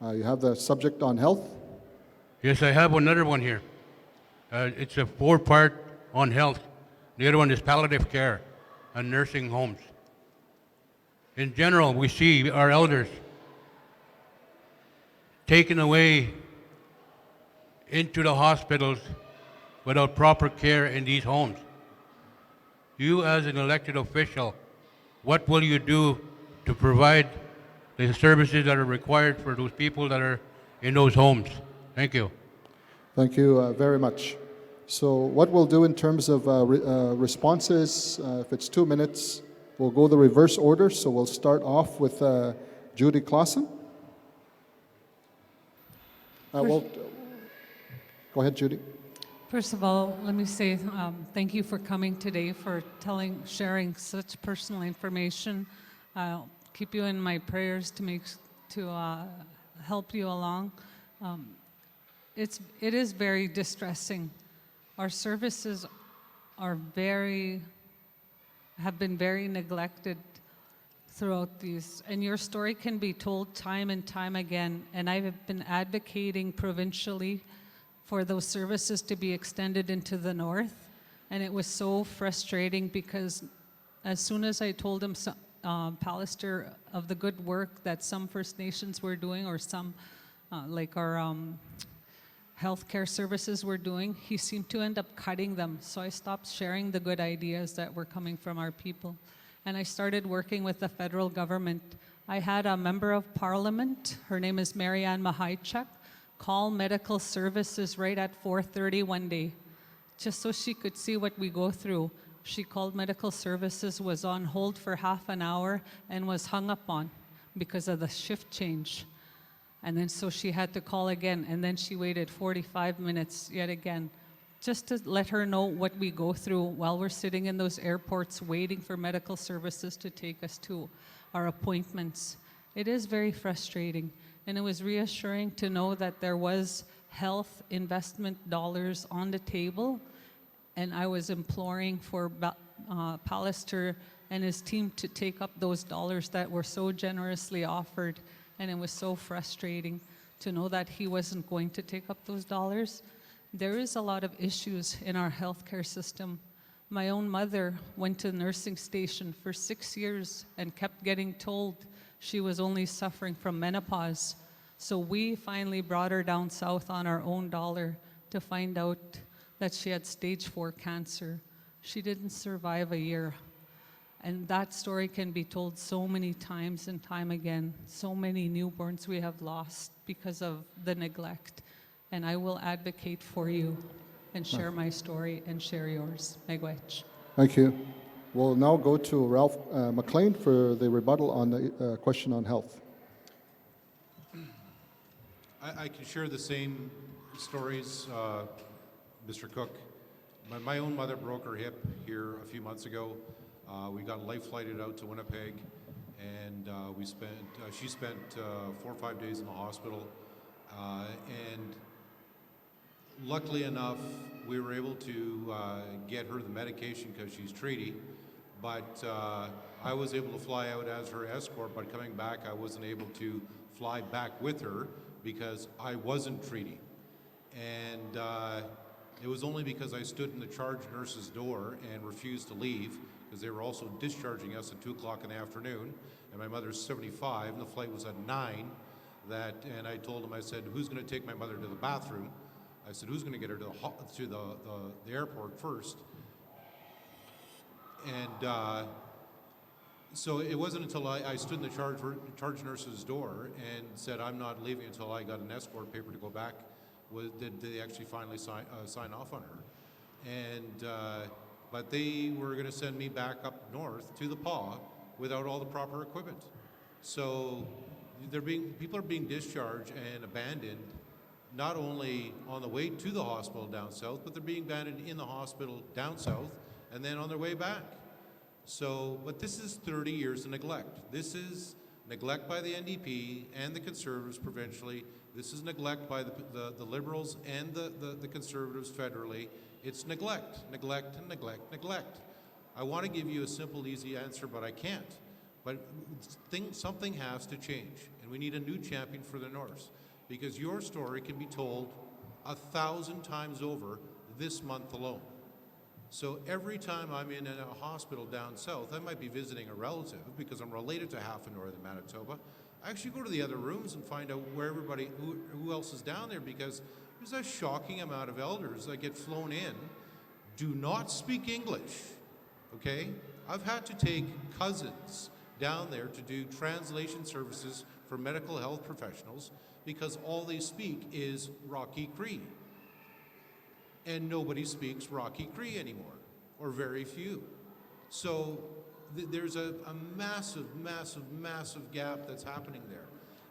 You have the subject on health. Yes, I have another one here. It's a 4-part on health. The other one is palliative care and nursing homes. In general, we see our elders taken away into the hospitals without proper care in these homes. You, as an elected official, what will you do to provide the services that are required for those people that are in those homes? Thank you. Thank you very much. So what we'll do in terms of responses, if it's 2 minutes, we'll go the reverse order. So we'll start off with Judy Clausen. Go ahead, Judy. First of all, let me say thank you for coming today, for sharing such personal information. keep you in my prayers to help you along. It is very distressing. Our services have been very neglected throughout these, and your story can be told time and time again. And I have been advocating provincially for those services to be extended into the north, and it was so frustrating because as soon as I told him, Pallister, of the good work that some First Nations were doing, or some like our healthcare services were doing, he seemed to end up cutting them. So I stopped sharing the good ideas that were coming from our people. And I started working with the federal government. I had a member of parliament, her name is Marianne Mahaichuk, call medical services right at 4:30 one day, just so she could see what we go through. She called medical services, was on hold for half an hour, and was hung up on because of the shift change. And then so she had to call again, and then she waited 45 minutes yet again, just to let her know what we go through while we're sitting in those airports waiting for medical services to take us to our appointments. It is very frustrating, and it was reassuring to know that there was health investment dollars on the table, and I was imploring for Pallister and his team to take up those dollars that were so generously offered, and it was so frustrating to know that he wasn't going to take up those dollars. There is a lot of issues in our healthcare system. My own mother went to nursing station for 6 years and kept getting told she was only suffering from menopause. So we finally brought her down south on our own dollar to find out that she had stage 4 cancer. She didn't survive a year. And that story can be told so many times and time again. So many newborns we have lost because of the neglect. And I will advocate for you and share my story and share yours. Miigwech. Thank you. We'll now go to Ralph McLean for the rebuttal on the question on health. I can share the same stories, Mr. Cook. My own mother broke her hip here a few months ago. We got life flighted out to Winnipeg, and she spent 4 or 5 days in the hospital. And luckily enough, we were able to get her the medication because she's treaty, but I was able to fly out as her escort, but coming back, I wasn't able to fly back with her because I wasn't treaty. And it was only because I stood in the charge nurse's door and refused to leave, because they were also discharging us at 2 o'clock in the afternoon, and my mother's 75, and the flight was at 9, and I told him, I said, who's going to take my mother to the bathroom? I said, who's going to get her to the airport first? And so it wasn't until I stood in the charge nurse's door and said, I'm not leaving until I got an escort paper to go back, did they actually finally sign off on her. And but they were going to send me back up north to the PAW without all the proper equipment. So people are being discharged and abandoned, not only on the way to the hospital down south, but they're being abandoned in the hospital down south and then on their way back. So, but this is 30 years of neglect. This is neglect by the NDP and the Conservatives provincially. This is neglect by the Liberals and the Conservatives federally. It's neglect, neglect, and neglect, neglect. I want to give you a simple, easy answer, but I can't. But something has to change, and we need a new champion for the North, because your story can be told 1,000 times over this month alone. So every time I'm in a hospital down south, I might be visiting a relative because I'm related to half of northern Manitoba. I actually go to the other rooms and find out where who else is down there, because there's a shocking amount of elders that get flown in, do not speak English, okay? I've had to take cousins down there to do translation services for medical health professionals because all they speak is Rocky Cree. And nobody speaks Rocky Cree anymore, or very few. So there's a massive, massive, massive gap that's happening there.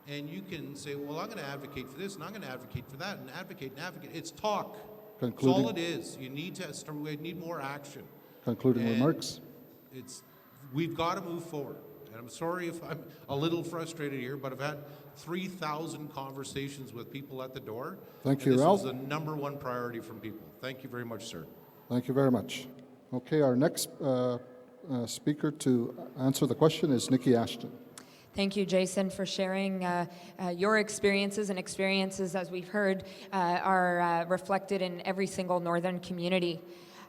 And you can say, well, I'm going to advocate for this, and I'm going to advocate for that, and advocate, and advocate. It's talk. Concluding. That's all it is. You need to start, we need more action. Concluding And remarks. we've got to move forward. And I'm sorry if I'm a little frustrated here, but I've had 3,000 conversations with people at the door. Thank and you, this Ralph. is the #1 priority from people. Thank you very much, sir. Thank you very much. Okay, our next speaker to answer the question is Nikki Ashton. Thank you, Jason, for sharing your experiences, and experiences, as we've heard, are reflected in every single northern community.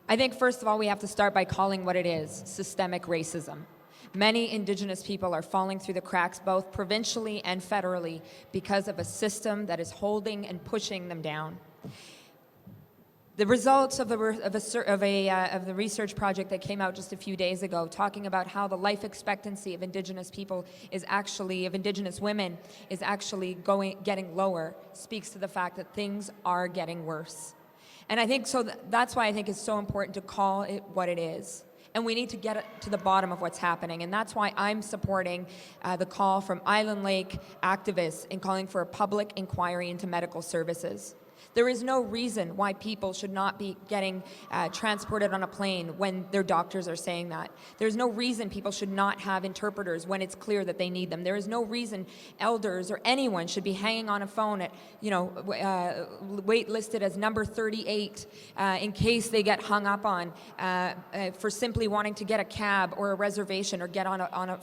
I think, first of all, we have to start by calling what it is: systemic racism. Many Indigenous people are falling through the cracks, both provincially and federally, because of a system that is holding and pushing them down. The results of the research project that came out just a few days ago, talking about how the life expectancy of Indigenous people is actually, of Indigenous women, is actually getting lower, speaks to the fact that things are getting worse. And I think so. That's why I think it's so important to call it what it is. And we need to get to the bottom of what's happening. And that's why I'm supporting the call from Island Lake activists in calling for a public inquiry into medical services. There is no reason why people should not be getting transported on a plane when their doctors are saying that. There's no reason people should not have interpreters when it's clear that they need them. There is no reason elders or anyone should be hanging on a phone at, wait listed as number 38 in case they get hung up on for simply wanting to get a cab or a reservation or get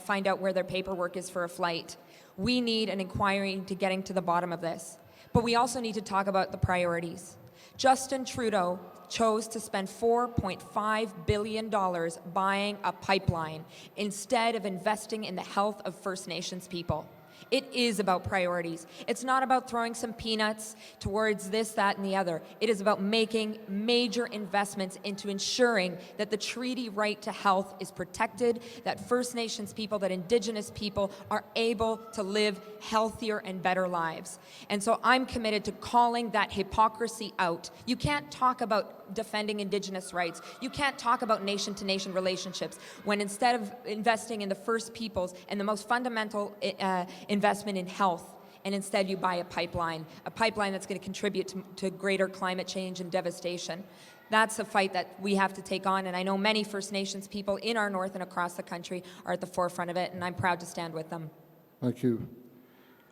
find out where their paperwork is for a flight. We need an inquiry into getting to the bottom of this. But we also need to talk about the priorities. Justin Trudeau chose to spend $4.5 billion buying a pipeline instead of investing in the health of First Nations people. It is about priorities. It's not about throwing some peanuts towards this, that, and the other. It is about making major investments into ensuring that the treaty right to health is protected, that First Nations people, that Indigenous people are able to live healthier and better lives. And so I'm committed to calling that hypocrisy out. You can't talk about defending Indigenous rights. You can't talk about nation-to-nation relationships when instead of investing in the First Peoples and the most fundamental investment in health, and instead you buy a pipeline that's going to contribute to greater climate change and devastation. That's a fight that we have to take on, and I know many First Nations people in our north and across the country are at the forefront of it, and I'm proud to stand with them. Thank you.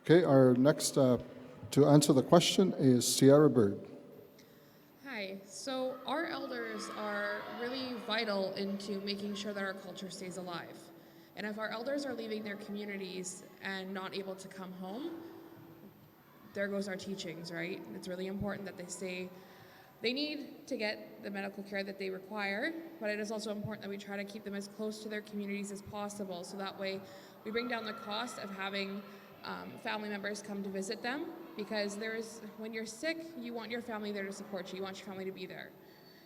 Okay, our next to answer the question is Sierra Bird. Hi. So our elders are really vital into making sure that our culture stays alive. And if our elders are leaving their communities and not able to come home, there goes our teachings, right? It's really important that they stay. They need to get the medical care that they require, but it is also important that we try to keep them as close to their communities as possible, so that way we bring down the cost of having family members come to visit them, because when you're sick, you want your family there to support you. You want your family to be there.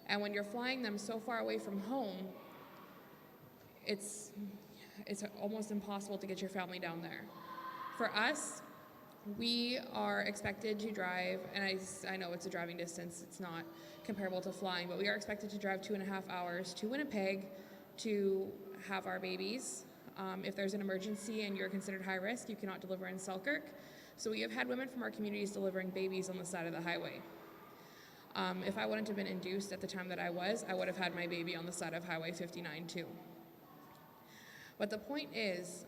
And when you're flying them so far away from home, it's almost impossible to get your family down there. For us, we are expected to drive, and I know it's a driving distance, it's not comparable to flying, but we are expected to drive 2.5 hours to Winnipeg to have our babies. If there's an emergency and you're considered high risk, you cannot deliver in Selkirk. So we have had women from our communities delivering babies on the side of the highway. If I wouldn't have been induced at the time that I would have had my baby on the side of Highway 59 too. But the point is,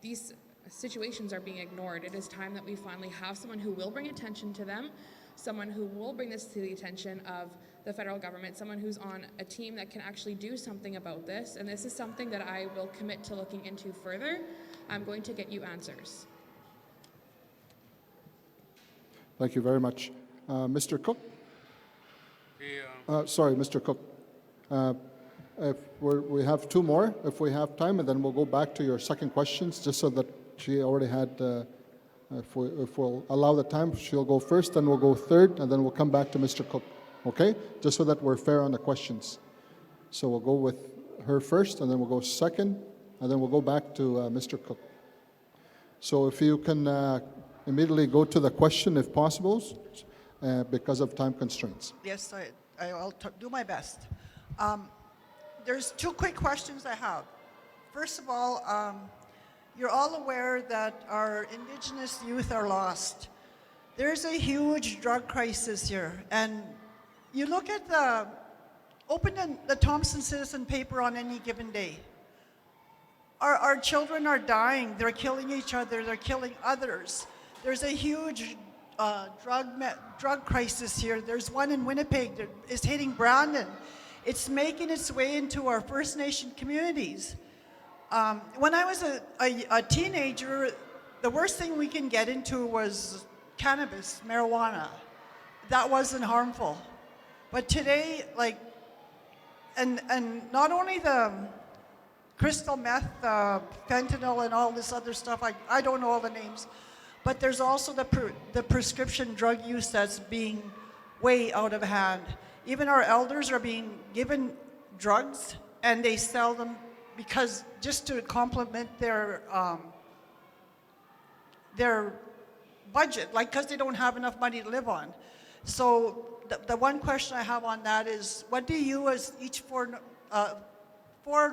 these situations are being ignored. It is time that we finally have someone who will bring attention to them, someone who will bring this to the attention of the federal government, someone who's on a team that can actually do something about this. And this is something that I will commit to looking into further. I'm going to get you answers. Thank you very much. Mr. Cook? Sorry, Mr. Cook. If we have two more, if we have time, and then we'll go back to your second questions, just so that she already had, if we'll allow the time, she'll go first, then we'll go third, and then we'll come back to Mr. Cook, okay? Just so that we're fair on the questions. So we'll go with her first, and then we'll go second, and then we'll go back to Mr. Cook. So if you can immediately go to the question, if possible, because of time constraints. Yes, I'll do my best. There's two quick questions I have. First of all, you're all aware that our Indigenous youth are lost. There's a huge drug crisis here, and you look at open the Thompson Citizen paper on any given day. Our children are dying. They're killing each other. They're killing others. There's a huge drug crisis here. There's one in Winnipeg that is hitting Brandon. It's making its way into our First Nation communities. When I was a teenager, the worst thing we can get into was cannabis, marijuana. That wasn't harmful. But today, like, and not only the crystal meth, fentanyl, and all this other stuff, I don't know all the names, but there's also the prescription drug use that's being way out of hand. Even our elders are being given drugs, and they sell them because just to complement their budget, like because they don't have enough money to live on. So the one question I have on that is, what do you, as each four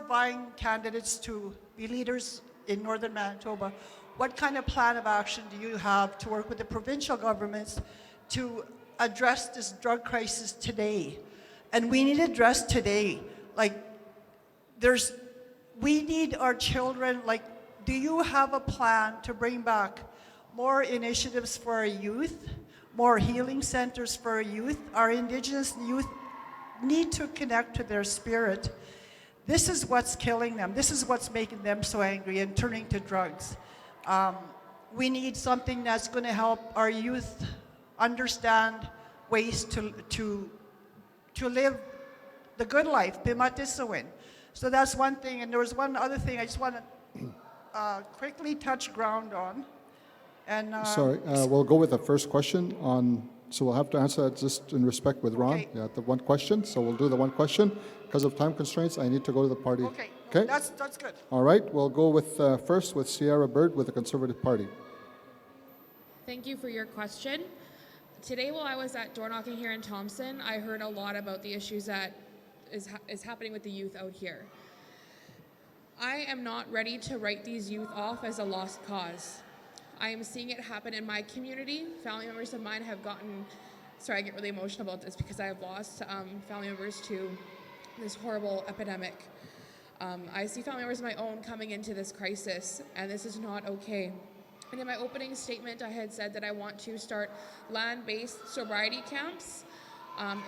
vying candidates to be leaders in Northern Manitoba, what kind of plan of action do you have to work with the provincial governments to address this drug crisis today? And we need to address today. Like, we need our children, like, do you have a plan to bring back more initiatives for our youth, more healing centers for our youth? Our Indigenous youth need to connect to their spirit. This is what's killing them. This is what's making them so angry and turning to drugs. We need something that's going to help our youth understand ways to live the good life, Pimatisawin. So that's one thing. And there was one other thing I just want to quickly touch ground on. And Sorry, we'll go with the first question on, so we'll have to answer that just in respect with Ron. Okay. Yeah, the one question, so we'll do the one question. Because of time constraints, I need to go to the party. okay, Okay? that's good. All right, we'll go with first with Sierra Bird with the Conservative Party. Thank you for your question. Today, while I was at door knocking here in Thompson, I heard a lot about the issues that is happening with the youth out here. I am not ready to write these youth off as a lost cause. I am seeing it happen in my community. Family members of mine have gotten, sorry, I get really emotional about this because I have lost family members to this horrible epidemic. I see family members of my own coming into this crisis, and this is not okay. And in my opening statement, I had said that I want to start land-based sobriety camps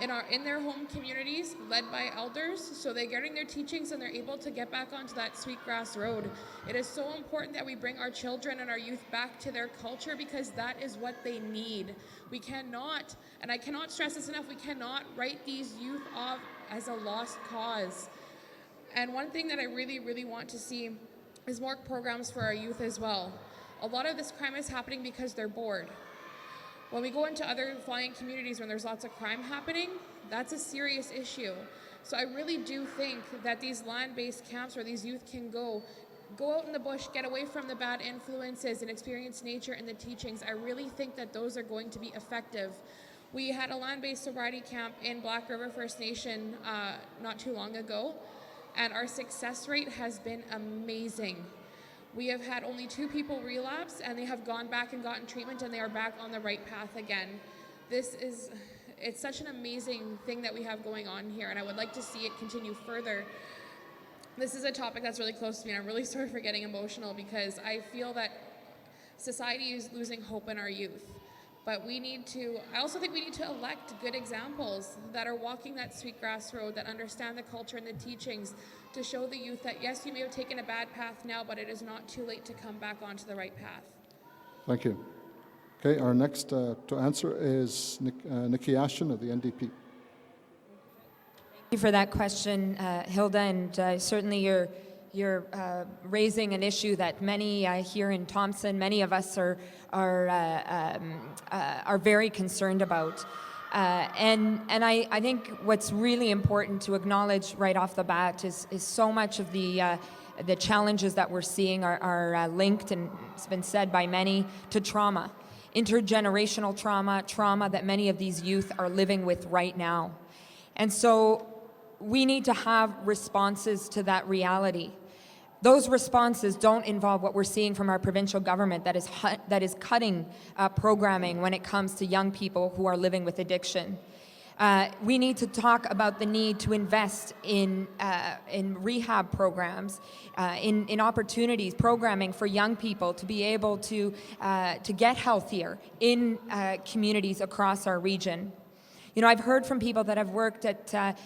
in their home communities, led by elders, so they're getting their teachings and they're able to get back onto that sweetgrass road. It is so important that we bring our children and our youth back to their culture because that is what they need. We cannot, and I cannot stress this enough, we cannot write these youth off as a lost cause. And one thing that I really, really want to see is more programs for our youth as well. A lot of this crime is happening because they're bored. When we go into other flying communities when there's lots of crime happening, that's a serious issue. So I really do think that these land-based camps where these youth can go out in the bush, get away from the bad influences and experience nature and the teachings, I really think that those are going to be effective. We had a land-based sobriety camp in Black River First Nation not too long ago, and our success rate has been amazing. We have had only 2 people relapse, and they have gone back and gotten treatment, and they are back on the right path again. It's such an amazing thing that we have going on here, and I would like to see it continue further. This is a topic that's really close to me, and I'm really sorry for getting emotional because I feel that society is losing hope in our youth. But I also think we need to elect good examples that are walking that sweetgrass road, that understand the culture and the teachings, to show the youth that, yes, you may have taken a bad path now, but it is not too late to come back onto the right path. Thank you. Okay, our next to answer is Nikki Ashton of the NDP. Thank you for that question, Hilda, and certainly you're raising an issue that many here in Thompson, many of us are very concerned about. And I think what's really important to acknowledge right off the bat is so much of the challenges that we're seeing are linked, and it's been said by many, to trauma, intergenerational trauma that many of these youth are living with right now. And so we need to have responses to that reality. Those responses don't involve what we're seeing from our provincial government that is cutting programming when it comes to young people who are living with addiction. We need to talk about the need to invest in rehab programs, in opportunities, programming for young people to be able to get healthier in communities across our region. You know, I've heard from people that have worked at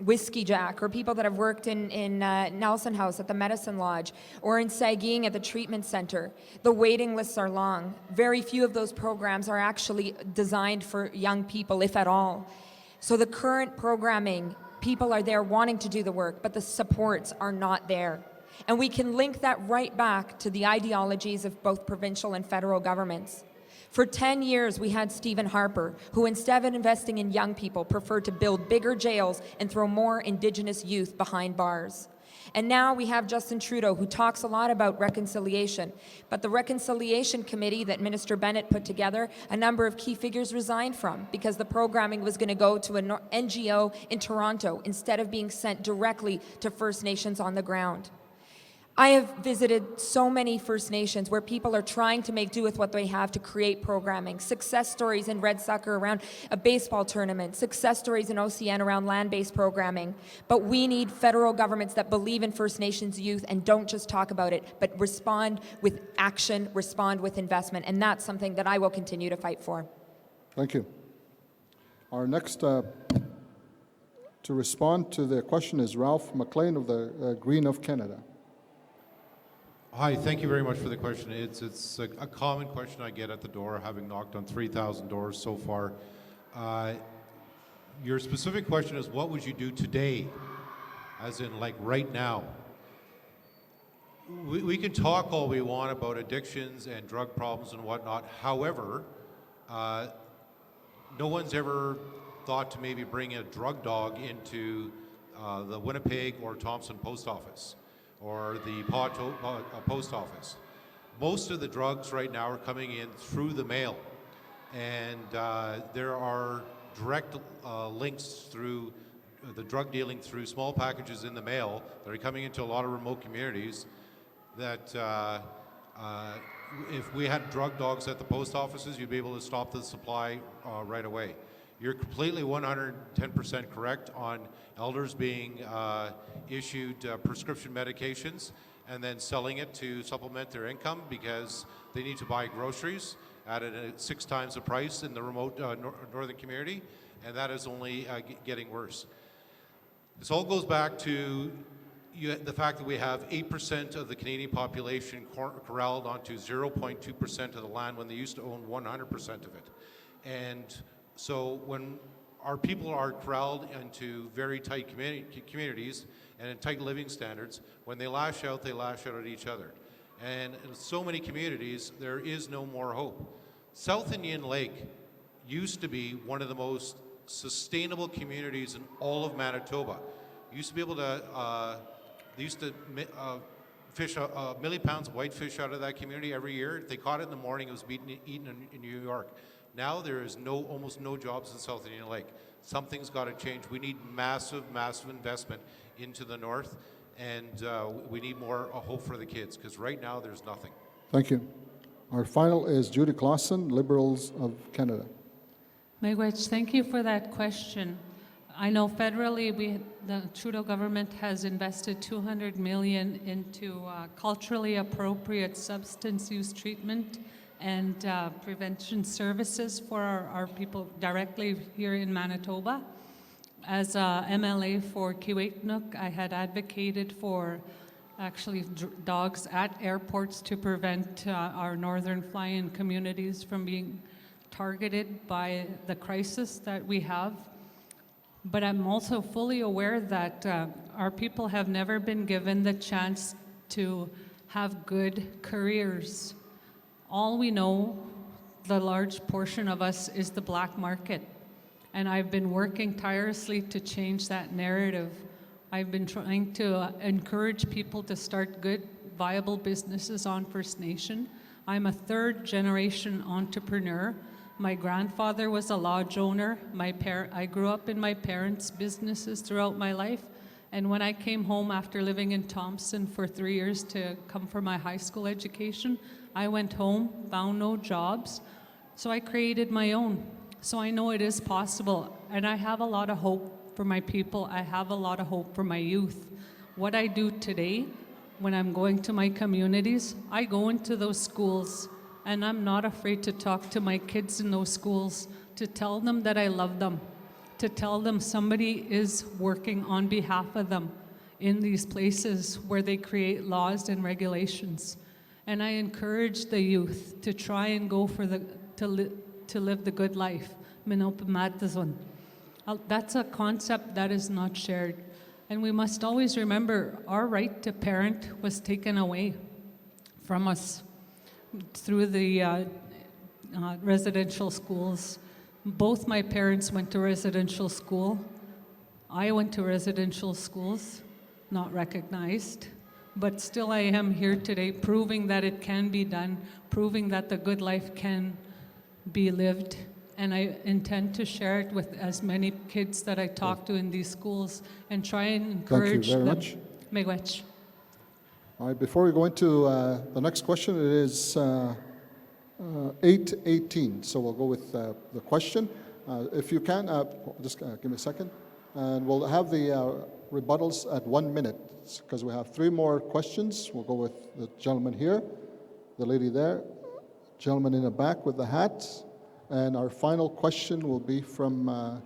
Whiskey Jack, or people that have worked in Nelson House at the Medicine Lodge, or in Saguin at the treatment center. The waiting lists are long. Very few of those programs are actually designed for young people, if at all. So the current programming, people are there wanting to do the work, but the supports are not there. And we can link that right back to the ideologies of both provincial and federal governments. For 10 years, we had Stephen Harper, who instead of investing in young people, preferred to build bigger jails and throw more Indigenous youth behind bars. And now we have Justin Trudeau, who talks a lot about reconciliation. But the Reconciliation Committee that Minister Bennett put together, a number of key figures resigned from because the programming was going to go to an NGO in Toronto instead of being sent directly to First Nations on the ground. I have visited so many First Nations where people are trying to make do with what they have to create programming. Success stories in Red Sucker around a baseball tournament, success stories in OCN around land-based programming. But we need federal governments that believe in First Nations youth and don't just talk about it, but respond with action, respond with investment. And that's something that I will continue to fight for. Thank you. Our next to respond to the question is Ralph McLean of the Green of Canada. Hi, thank you very much for the question. It's a common question I get at the door, having knocked on 3,000 doors so far. Your specific question is, what would you do today, as in like right now? We can talk all we want about addictions and drug problems and whatnot. However, no one's ever thought to maybe bring a drug dog into the Winnipeg or Thompson post office, or the post office. Most of the drugs right now are coming in through the mail, and there are direct links through the drug dealing through small packages in the mail that are coming into a lot of remote communities that if we had drug dogs at the post offices, you'd be able to stop the supply right away. You're completely 110% correct on elders being issued prescription medications and then selling it to supplement their income because they need to buy groceries at 6 times the price in the remote northern community, and that is only getting worse. This all goes back to the fact that we have 8% of the Canadian population corralled onto 0.2% of the land when they used to own 100% of it. And so when our people are corralled into very tight communities and in tight living standards, when they lash out at each other. And in so many communities, there is no more hope. South Indian Lake used to be one of the most sustainable communities in all of Manitoba. Used to be able to, they used to fish a million pounds of whitefish out of that community every year. If they caught it in the morning, it was eaten in New York. Now there is almost no jobs in South Indian Lake. Something's got to change. We need massive, massive investment into the north, and we need more hope for the kids, because right now there's nothing. Thank you. Our final is Judy Clausen, Liberals of Canada. Miigwech, thank you for that question. I know federally the Trudeau government has invested $200 million into culturally appropriate substance use treatment and prevention services for our people directly here in Manitoba. As MLA for Kiwetinook, I had advocated for actually dogs at airports to prevent our northern fly-in communities from being targeted by the crisis that we have. But I'm also fully aware that our people have never been given the chance to have good careers. All we know, the large portion of us, is the black market. And I've been working tirelessly to change that narrative. I've been trying to encourage people to start good, viable businesses on First Nation. I'm a third-generation entrepreneur. My grandfather was a lodge owner. I grew up in my parents' businesses throughout my life. And when I came home after living in Thompson for 3 years to come for my high school education, I went home, found no jobs, so I created my own. So I know it is possible, and I have a lot of hope for my people. I have a lot of hope for my youth. What I do today, when I'm going to my communities, I go into those schools, and I'm not afraid to talk to my kids in those schools, to tell them that I love them, to tell them somebody is working on behalf of them in these places where they create laws and regulations. And I encourage the youth to try and go for to live the good life. That's a concept that is not shared. And we must always remember our right to parent was taken away from us through the residential schools. Both my parents went to residential school. I went to residential schools, not recognized. But still I am here today proving that it can be done, proving that the good life can be lived. And I intend to share it with as many kids that I talk to in these schools and try and encourage them. Thank you very much. Miigwech. All right, before we go into the next question, it is 8:18, so we'll go with the question. If you can, just give me a second, and we'll have the rebuttals at 1 minute, because we have 3 more questions. We'll go with the gentleman here, the lady there, gentleman in the back with the hat, and our final question will be from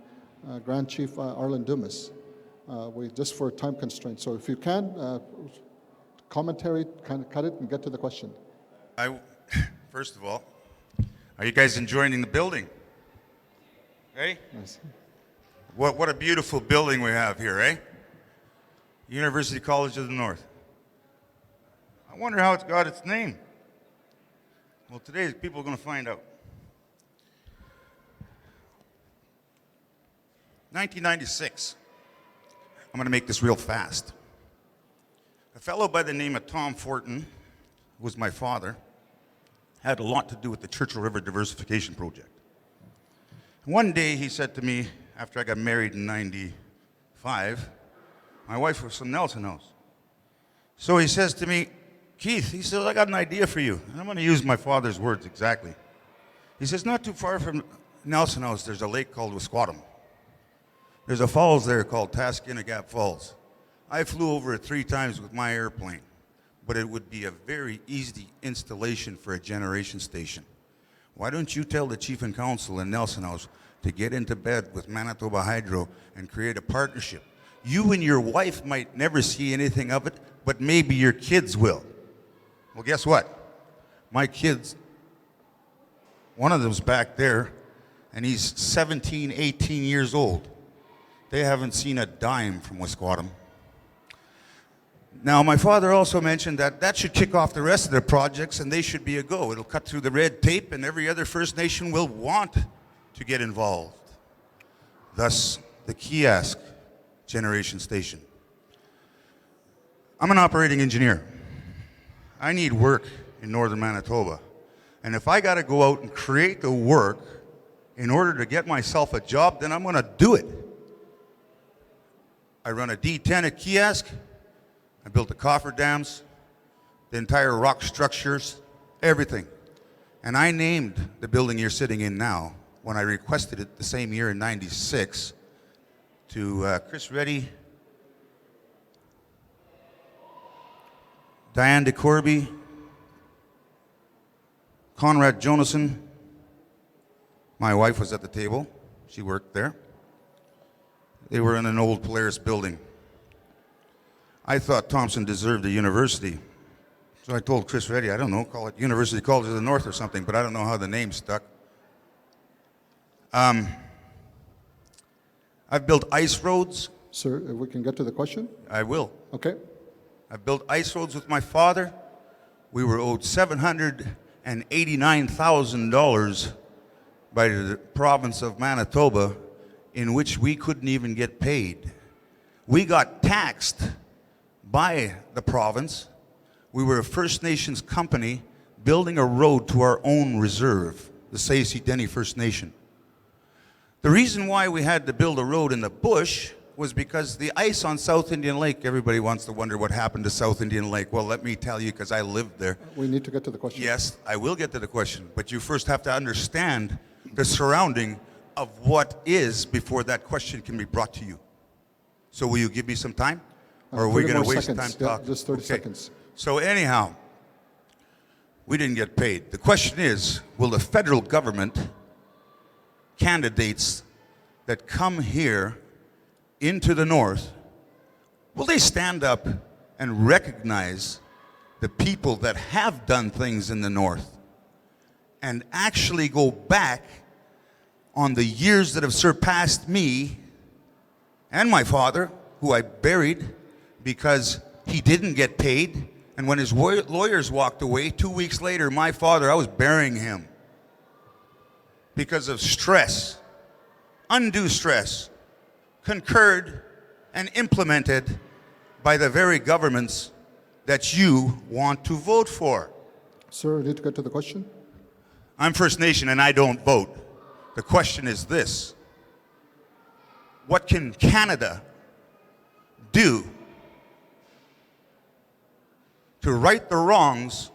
Grand Chief Arlen Dumas. Just for time constraints, so if you can, commentary, kind of cut it and get to the question. First of all, are you guys enjoying the building? Hey? Nice. What a beautiful building we have here, eh? University College of the North. I wonder how it's got its name. Well, today people are going to find out. 1996. I'm going to make this real fast. A fellow by the name of Tom Fortin, who was my father, had a lot to do with the Churchill River Diversification Project. One day he said to me, after I got married in 95, my wife was from Nelson House. So he says to me, Keith, he says, I got an idea for you. And I'm going to use my father's words exactly. He says, not too far from Nelson House, there's a lake called Wisquatum. There's a falls there called Taskinagap Falls. I flew over it 3 times with my airplane, but it would be a very easy installation for a generation station. Why don't you tell the chief and council in Nelson House to get into bed with Manitoba Hydro and create a partnership? You and your wife might never see anything of it, but maybe your kids will. Well, guess what? My kids, one of them's back there, and he's 17, 18 years old. They haven't seen a dime from Wisquatum. Now, my father also mentioned that that should kick off the rest of their projects, and they should be a go. It'll cut through the red tape, and every other First Nation will want to get involved. Thus, the kiosk generation station. I'm an operating engineer. I need work in northern Manitoba. And if I got to go out and create the work in order to get myself a job, then I'm going to do it. I run a D10 at Kiosk. I built the cofferdams, the entire rock structures, everything. And I named the building you're sitting in now, when I requested it the same year in '96, to Chris Reddy, Diane DeCorby, Conrad Jonason. My wife was at the table. She worked there. They were in an old Polaris building. I thought Thompson deserved a university. So I told Chris Reddy, I don't know, call it University College of the North or something, but I don't know how the name stuck. I've built ice roads. Sir, if we can get to the question? I will. Okay. I've built ice roads with my father. We were owed $789,000 by the province of Manitoba, in which we couldn't even get paid. We got taxed by the province. We were a First Nations company building a road to our own reserve, the Saysi-Denny First Nation. The reason why we had to build a road in the bush was because the ice on South Indian Lake, everybody wants to wonder what happened to South Indian Lake. Well, let me tell you, because I lived there. We need to get to the question. Yes, I will get to the question, but you first have to understand the surrounding of what is before that question can be brought to you. So will you give me some time? Or are we 30 going to more waste seconds. time Yeah, talking? just 30 Okay. seconds. So anyhow, we didn't get paid. The question is, will the federal government, candidates that come here into the north, will they stand up and recognize the people that have done things in the north and actually go back on the years that have surpassed me and my father, who I buried because he didn't get paid? And when his lawyers walked away, 2 weeks later, my father, I was burying him because of stress, undue stress, concurred and implemented by the very governments that you want to vote for. Sir, need to get to the question? I'm First Nation and I don't vote. The question is this: what can Canada do to right the wrongs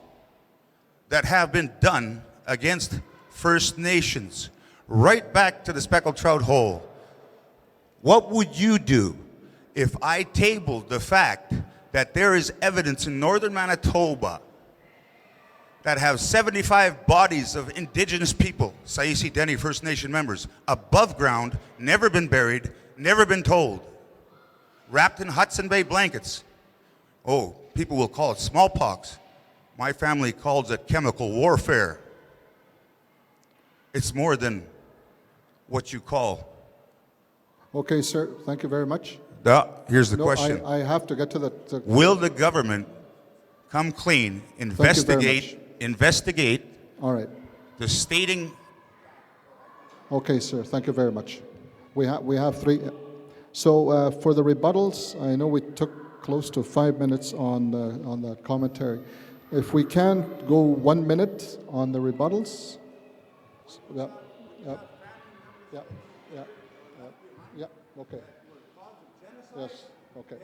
that have been done against First Nations? Right back to the speckled trout hole. What would you do if I tabled the fact that there is evidence in northern Manitoba that have 75 bodies of Indigenous people, Saisi Dene First Nation members, above ground, never been buried, never been told, wrapped in Hudson Bay blankets? Oh, people will call it smallpox. My family calls it chemical warfare. It's more than what you call. Okay, sir, thank you very much. Here's the No, question. I have to get to the... Will the government come clean, you very investigate All right. the stating? Okay, sir, thank you very much. We have three. So for the rebuttals, I know we took close to 5 minutes on the commentary. If we can go 1 minute on the rebuttals. Yeah, yeah, yeah, yeah, yeah, okay. Yes, okay.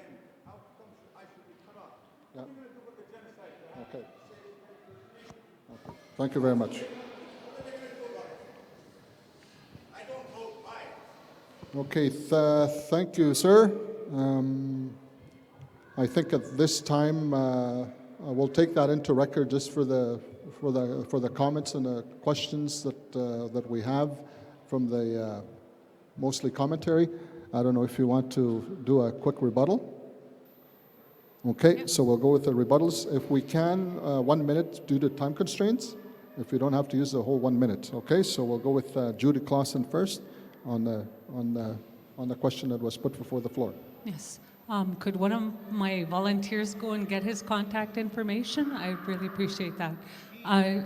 Yeah. Okay. Okay. Thank you very much. Okay, thank you, sir. I think at this time we'll take that into record just for the comments and the questions that we have from the mostly commentary. I don't know if you want to do a quick rebuttal. Okay, so we'll go with the rebuttals. If we can, 1 minute due to time constraints. If you don't have to use the whole 1 minute. Okay, so we'll go with Judy Clausen first on the question that was put before the floor. Yes. Could one of my volunteers go and get his contact information? I really appreciate that. I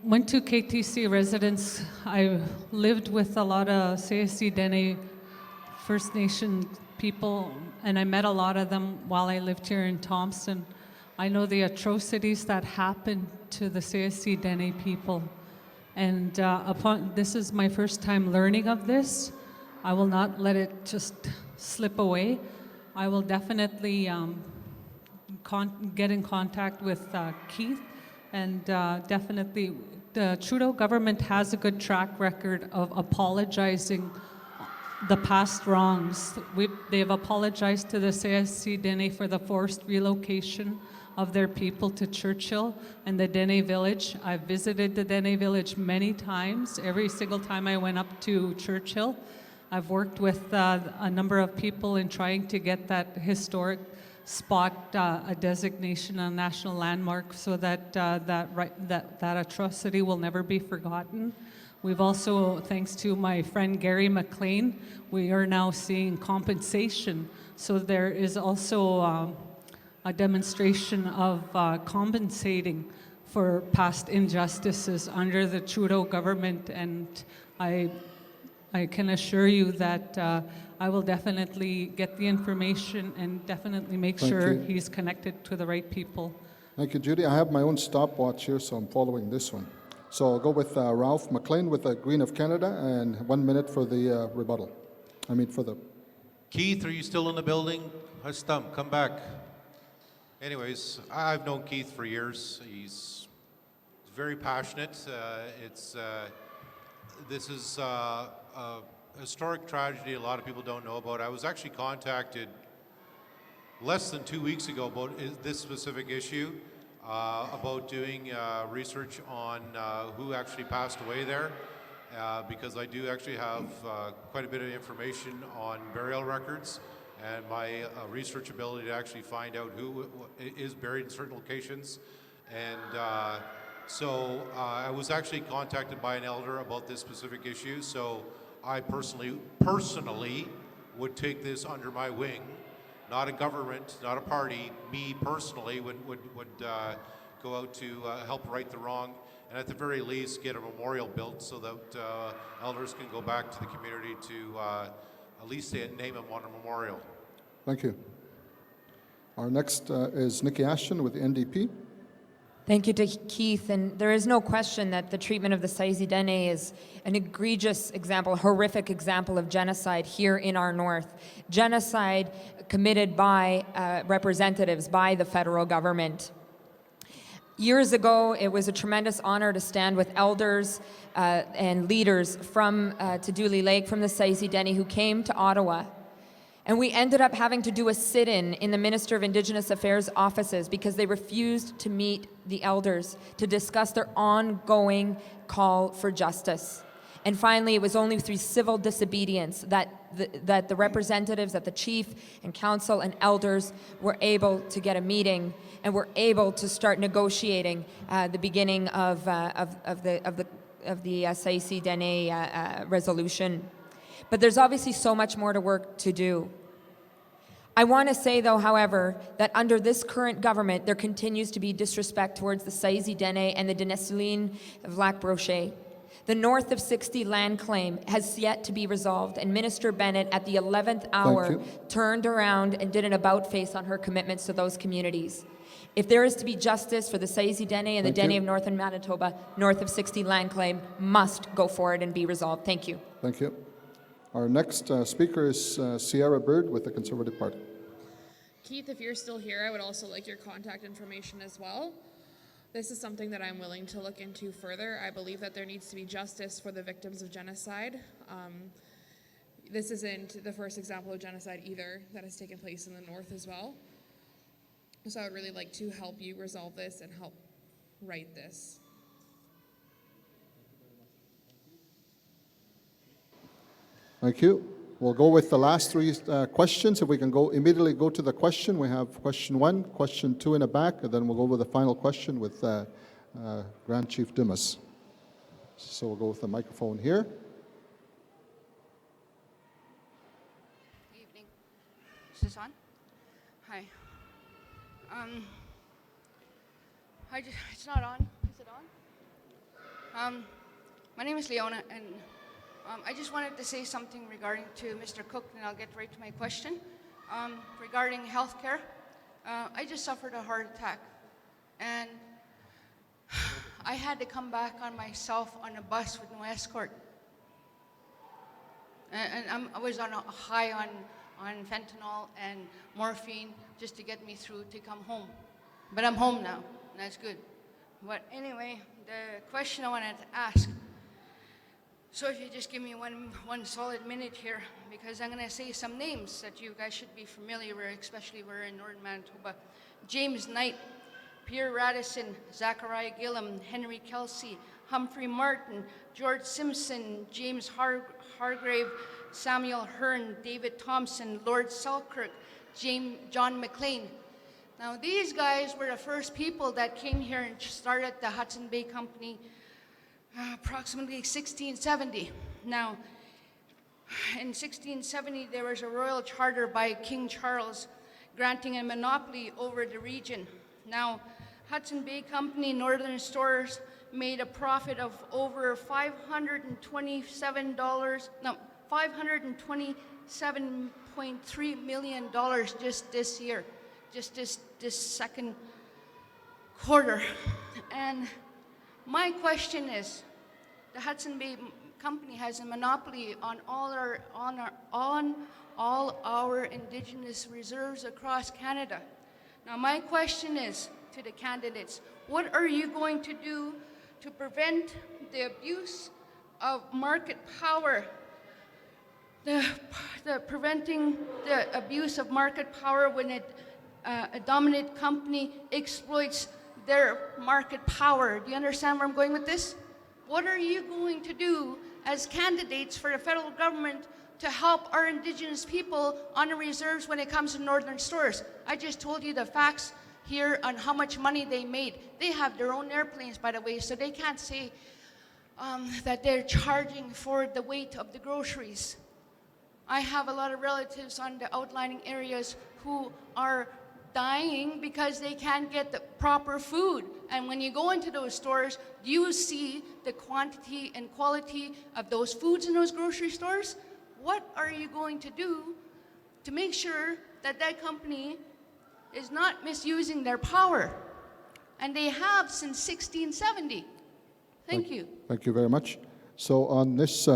went to KTC residence. I lived with a lot of Saisi Dene First Nation people, and I met a lot of them while I lived here in Thompson. I know the atrocities that happened to the Saisi Dene people. And this is my first time learning of this. I will not let it just slip away. I will definitely get in contact with Keith, and definitely the Trudeau government has a good track record of apologizing the past wrongs. They've apologized to the Saisi Dene for the forced relocation of their people to Churchill and the Dene village. I've visited the Dene village many times. Every single time I went up to Churchill, I've worked with a number of people in trying to get that historic spot a designation, a national landmark, so that that atrocity will never be forgotten. We've also, thanks to my friend Gary McLean, we are now seeing compensation. So there is also a demonstration of compensating for past injustices under the Trudeau government, and I can assure you that I will definitely get the information and definitely make sure he's connected to the right people. Thank you, Judy. I have my own stopwatch here, so I'm following this one. So I'll go with Ralph McLean with the Green of Canada, and 1 minute for the rebuttal. I mean, for the... Keith, are you still in the building? Stump, come back. Anyways, I've known Keith for years. He's very passionate. This is a historic tragedy a lot of people don't know about. I was actually contacted less than 2 weeks ago about this specific issue, about doing research on who actually passed away there, because I do actually have quite a bit of information on burial records, and my research ability to actually find out who is buried in certain locations. And so I was actually contacted by an elder about this specific issue, so I personally would take this under my wing. Not a government, not a party, me personally would go out to help right the wrong, and at the very least get a memorial built so that elders can go back to the community to at least name him on a memorial. Thank you. Our next is Nikki Ashton with the NDP. Thank you to Keith, and there is no question that the treatment of the Saisi Dene is an egregious example, horrific example of genocide here in our north. Genocide committed by representatives, by the federal government. Years ago, it was a tremendous honor to stand with elders and leaders from Tuduli Lake, from the Saisi Dene, who came to Ottawa. And we ended up having to do a sit-in in the Minister of Indigenous Affairs offices because they refused to meet the elders to discuss their ongoing call for justice. And finally, it was only through civil disobedience that the representatives, that the chief and council and elders were able to get a meeting and were able to start negotiating the beginning of the Saisi Dene resolution. But there's obviously so much more work to do. I want to say, though, however, that under this current government, there continues to be disrespect towards the Saisi Dene and the Denesuline of Lac Brochet. The North of 60 land claim has yet to be resolved, and Minister Bennett, at the 11th hour, turned around and did an about-face on her commitments to those communities. If there is to be justice for the Saisi Dene and the Dene of Northern Manitoba, North of 60 land claim must go forward and be resolved. Thank you. Thank you. Our next speaker is Sierra Bird with the Conservative Party. Keith, if you're still here, I would also like your contact information as well. This is something that I'm willing to look into further. I believe that there needs to be justice for the victims of genocide. This isn't the first example of genocide either that has taken place in the North as well. So I would really like to help you resolve this and help right this. Thank you. We'll go with the last three questions. If we can immediately go to the question. We have question 1, question 2 in the back, and then we'll go with the final question with Grand Chief Dumas. So we'll go with the microphone here. Good evening. Is this on? Hi. It's not on. Is it on? My name is Leona, and I just wanted to say something regarding to Mr. Cook, and I'll get right to my question. Regarding healthcare, I just suffered a heart attack, and I had to come back on myself on a bus with no escort. And I was on a high on fentanyl and morphine just to get me through to come home. But I'm home now, and that's good. But anyway, the question I wanted to ask, so if you just give me one solid minute here, because I'm going to say some names that you guys should be familiar with, especially we're in Northern Manitoba. James Knight, Pierre Radisson, Zachariah Gillum, Henry Kelsey, Humphrey Martin, George Simpson, James Hargrave, Samuel Hearn, David Thompson, Lord Selkirk, John McLean. Now these guys were the first people that came here and started the Hudson Bay Company approximately 1670. Now, in 1670, there was a royal charter by King Charles granting a monopoly over the region. Now, Hudson Bay Company Northern Stores made a profit of over $527.3 million just this year, just this second quarter. And my question is, the Hudson Bay Company has a monopoly on all our indigenous reserves across Canada. Now my question is to the candidates, what are you going to do to prevent the abuse of market power. The preventing the abuse of market power when a dominant company exploits their market power. Do you understand where I'm going with this? What are you going to do as candidates for the federal government to help our Indigenous people on the reserves when it comes to northern stores? I just told you the facts here on how much money they made. They have their own airplanes, by the way, so they can't say that they're charging for the weight of the groceries. I have a lot of relatives on the outlying areas who are dying because they can't get the proper food. And when you go into those stores, do you see the quantity and quality of those foods in those grocery stores? What are you going to do to make sure that that company is not misusing their power? And they have since 1670. Thank you. Thank you very much. So on this,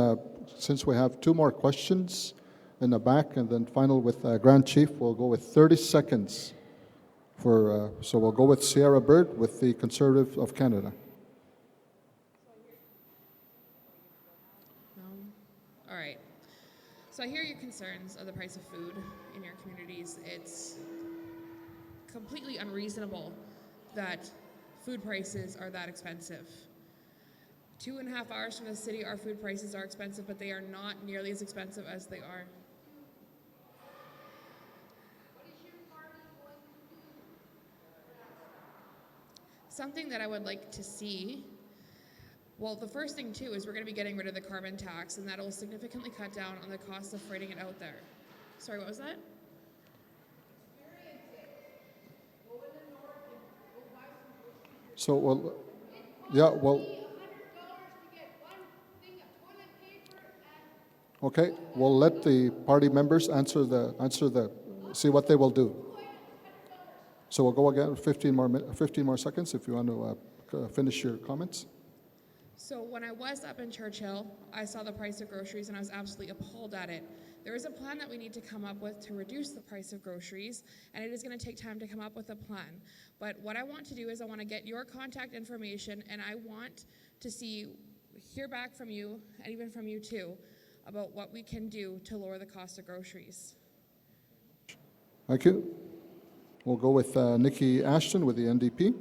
since we have two more questions in the back and then final with Grand Chief, we'll go with 30 seconds for, so we'll go with Sierra Bird with the Conservative of Canada. All right. So I hear your concerns of the price of food in your communities. It's completely unreasonable that food prices are that expensive. 2.5 hours from the city, our food prices are expensive, but they are not nearly as expensive as they are. Something that I would like to see, well, the first thing too is we're going to be getting rid of the carbon tax, and that will significantly cut down on the cost of freighting it out there. Sorry, what was that? So, well, yeah, well, okay, we'll let the party members answer see what they will do. So we'll go again, 15 more seconds if you want to finish your comments. So when I was up in Churchill, I saw the price of groceries and I was absolutely appalled at it. There is a plan that we need to come up with to reduce the price of groceries, and it is going to take time to come up with a plan. But what I want to do is I want to get your contact information, and I want to hear back from you, and even from you too, about what we can do to lower the cost of groceries. Thank you. We'll go with Nikki Ashton with the NDP.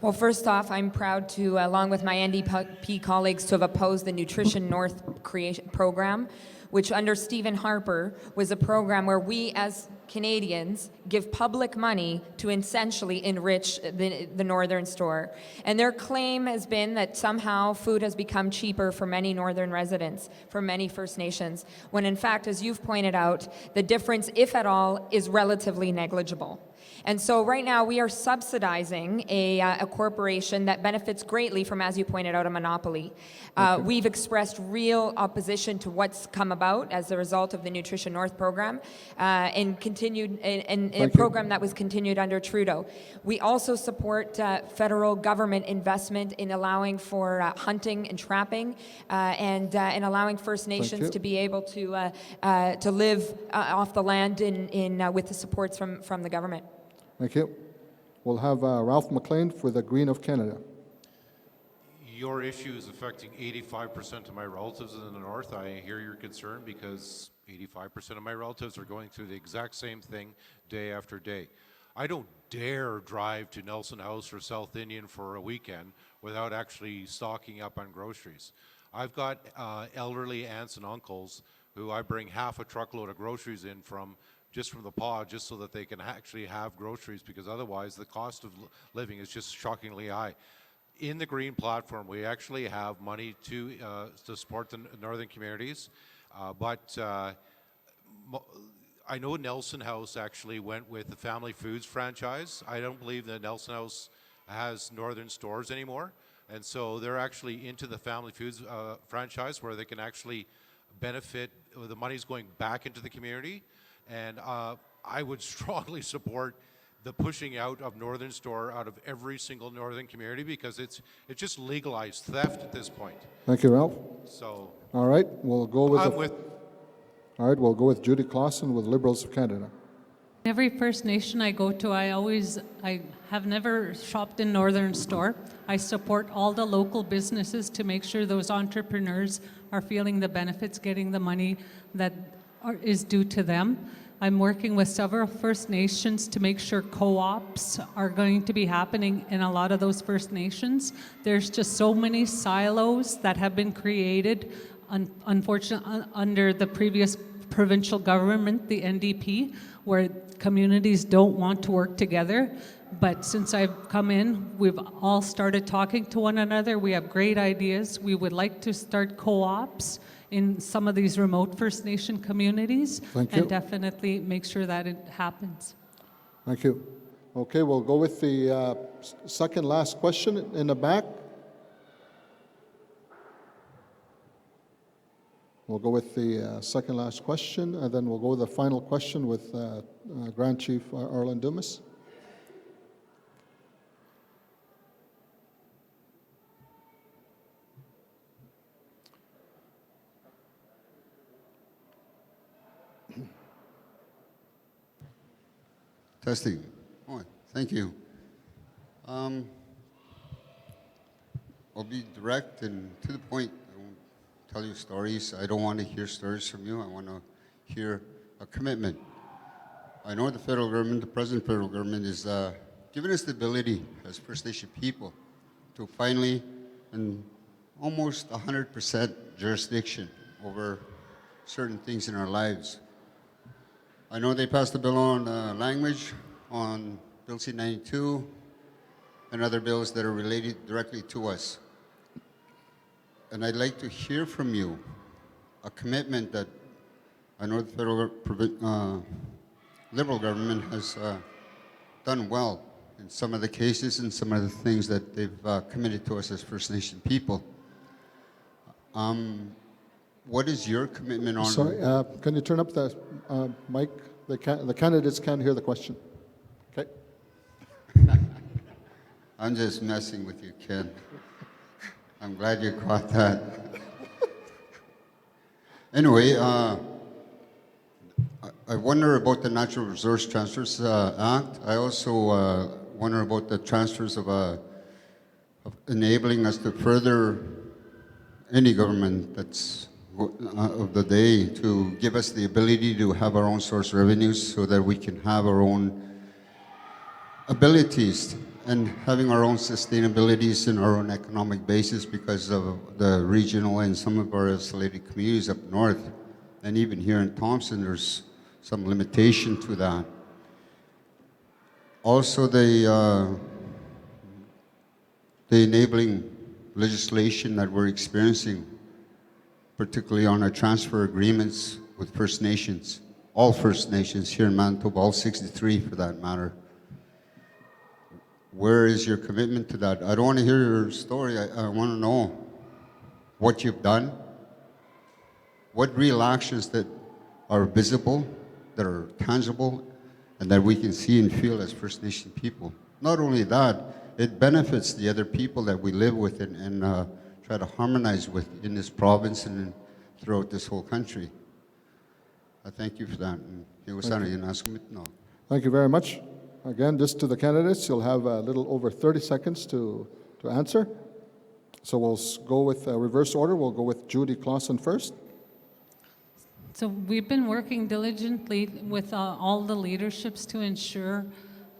Well, first off, I'm proud to, along with my NDP colleagues, to have opposed the Nutrition North creation program, which under Stephen Harper was a program where we as Canadians give public money to essentially enrich the northern store. And their claim has been that somehow food has become cheaper for many northern residents, for many First Nations, when in fact, as you've pointed out, the difference, if at all, is relatively negligible. And so right now we are subsidizing a corporation that benefits greatly from, as you pointed out, a monopoly. We've expressed real opposition to what's come about as a result of the Nutrition North program and continued in a program that was continued under Trudeau. We also support federal government investment in allowing for hunting and trapping and allowing First Nations to be able to live off the land with the supports from the government. Thank you. We'll have Ralph McLean for the Green of Canada. Your issue is affecting 85% of my relatives in the north. I hear your concern because 85% of my relatives are going through the exact same thing day after day. I don't dare drive to Nelson House or South Indian for a weekend without actually stocking up on groceries. I've got elderly aunts and uncles who I bring half a truckload of groceries in from the pod, just so that they can actually have groceries, because otherwise the cost of living is just shockingly high. In the Green Platform, we actually have money to support the northern communities, but I know Nelson House actually went with the Family Foods franchise. I don't believe that Nelson House has northern stores anymore, and so they're actually into the Family Foods franchise, where they can actually benefit. The money's going back into the community. And I would strongly support the pushing out of Northern Store out of every single northern community, because it's just legalized theft at this point. Thank you, Ralph. So, all right, we'll go with all right, we'll go with Judy Clausen with Liberals of Canada. Every First Nation I go to, I have never shopped in Northern Store. I support all the local businesses to make sure those entrepreneurs are feeling the benefits, getting the money that is due to them. I'm working with several First Nations to make sure co-ops are going to be happening in a lot of those First Nations. There's just so many silos that have been created, unfortunately, under the previous provincial government, the NDP, where communities don't want to work together. But since I've come in, we've all started talking to one another. We have great ideas. We would like to start co-ops in some of these remote First Nation communities. Thank you. And definitely make sure that it happens. Thank you. Okay, we'll go with the second last question in the back. We'll go with the second last question, and then we'll go with the final question with Grand Chief Arlen Dumas. Testing. Oh, thank you. I'll be direct and to the point. I won't tell you stories. I don't want to hear stories from you. I want to hear a commitment. I know the federal government, the present federal government, is giving us the ability as First Nation people to finally, and almost 100% jurisdiction over certain things in our lives. I know they passed a bill on language, on Bill C-92, and other bills that are related directly to us. And I'd like to hear from you a commitment that I know the federal Liberal government has done well in some of the cases and some of the things that they've committed to us as First Nation people. What is your commitment on... Sorry, can you turn up the mic? The candidates can't hear the question. Okay. I'm just messing with you, Ken. I'm glad you caught that. Anyway, I wonder about the Natural Resource Transfers Act. I also wonder about the transfers of enabling us to further any government that's of the day to give us the ability to have our own source revenues so that we can have our own abilities and having our own sustainabilities and our own economic basis because of the regional and some of our isolated communities up north. And even here in Thompson, there's some limitation to that. Also, the enabling legislation that we're experiencing, particularly on our transfer agreements with First Nations, all First Nations here in Manitoba, all 63 for that matter. Where is your commitment to that? I don't want to hear your story. I want to know what you've done, what real actions that are visible, that are tangible, and that we can see and feel as First Nation people. Not only that, it benefits the other people that we live with and try to harmonize with in this province and throughout this whole country. I thank you for that. Thank you very much. Again, just to the candidates, you'll have a little over 30 seconds to answer. So we'll go with reverse order. We'll go with Judy Clausen first. So we've been working diligently with all the leaderships to ensure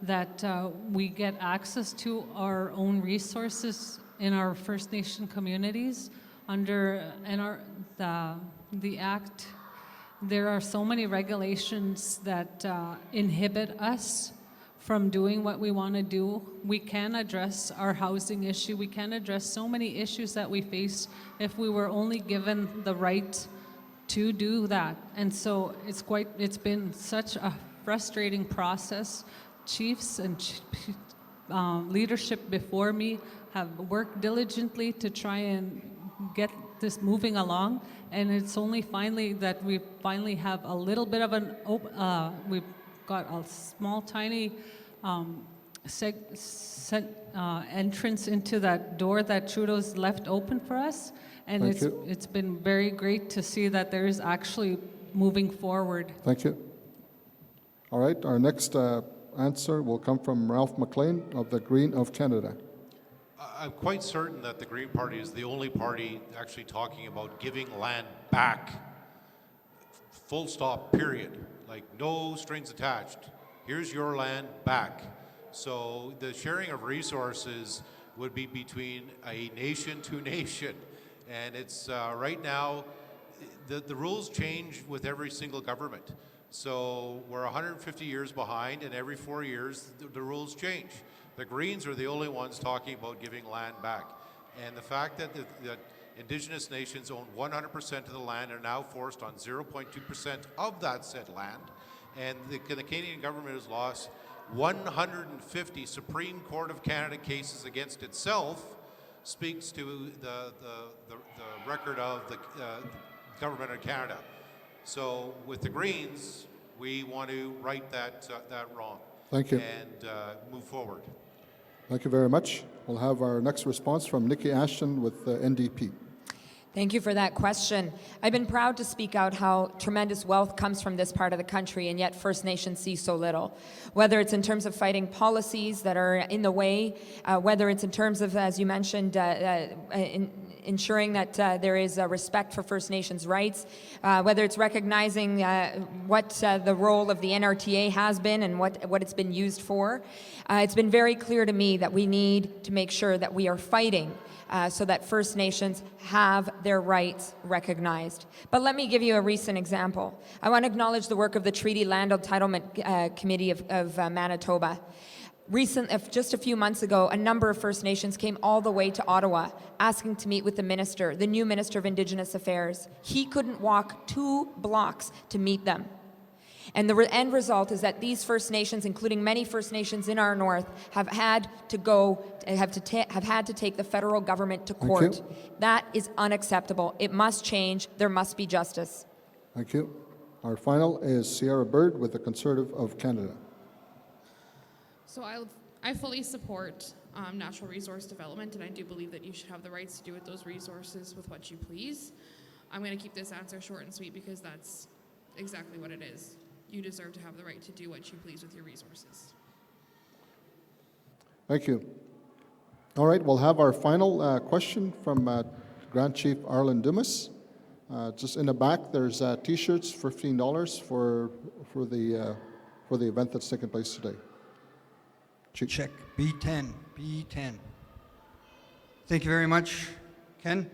that we get access to our own resources in our First Nation communities. Under the Act, there are so many regulations that inhibit us from doing what we want to do. We can address our housing issue. We can address so many issues that we face if we were only given the right to do that. And so it's been such a frustrating process. Chiefs and leadership before me have worked diligently to try and get this moving along, and it's only finally that we finally have a little bit of an we've got a small tiny entrance into that door that Trudeau's left open for us, and it's been very great to see that there is actually moving forward. Thank you. All right, our next answer will come from Ralph McLean of the Green of Canada. I'm quite certain that the Green Party is the only party actually talking about giving land back. Full stop, period. Like no strings attached. Here's your land back. So the sharing of resources would be between a nation to nation. And it's right now, the rules change with every single government. So we're 150 years behind, and every 4 years, the rules change. The Greens are the only ones talking about giving land back. And the fact that that Indigenous nations own 100% of the land are now forced on 0.2% of that said land. And the Canadian government has lost 150 Supreme Court of Canada cases against itself, speaks to the record of the government of Canada. So with the Greens, we want to right that wrong. Thank you. And move forward. Thank you very much. We'll have our next response from Nikki Ashton with the NDP. Thank you for that question. I've been proud to speak out how tremendous wealth comes from this part of the country, and yet First Nations see so little. Whether it's in terms of fighting policies that are in the way, whether it's in terms of, as you mentioned, ensuring that there is respect for First Nations rights, whether it's recognizing what the role of the NRTA has been and what it's been used for. It's been very clear to me that we need to make sure that we are fighting so that First Nations have their rights recognized. But let me give you a recent example. I want to acknowledge the work of the Treaty Land Entitlement Committee of Manitoba. Just a few months ago, a number of First Nations came all the way to Ottawa asking to meet with the minister, the new Minister of Indigenous Affairs. He couldn't walk 2 blocks to meet them. And the end result is that these First Nations, including many First Nations in our north, have had to take the federal government to court. That is unacceptable. It must change. There must be justice. Thank you. Our final is Sierra Bird with the Conservative of Canada. So I fully support natural resource development, and I do believe that you should have the rights to do with those resources with what you please. I'm going to keep this answer short and sweet because that's exactly what it is. You deserve to have the right to do what you please with your resources. Thank you. All right, we'll have our final question from Grand Chief Arlen Dumas. Just in the back, there's T-shirts, $15 for the event that's taking place today. Chief. Check B10, B10. Thank you very much, Ken.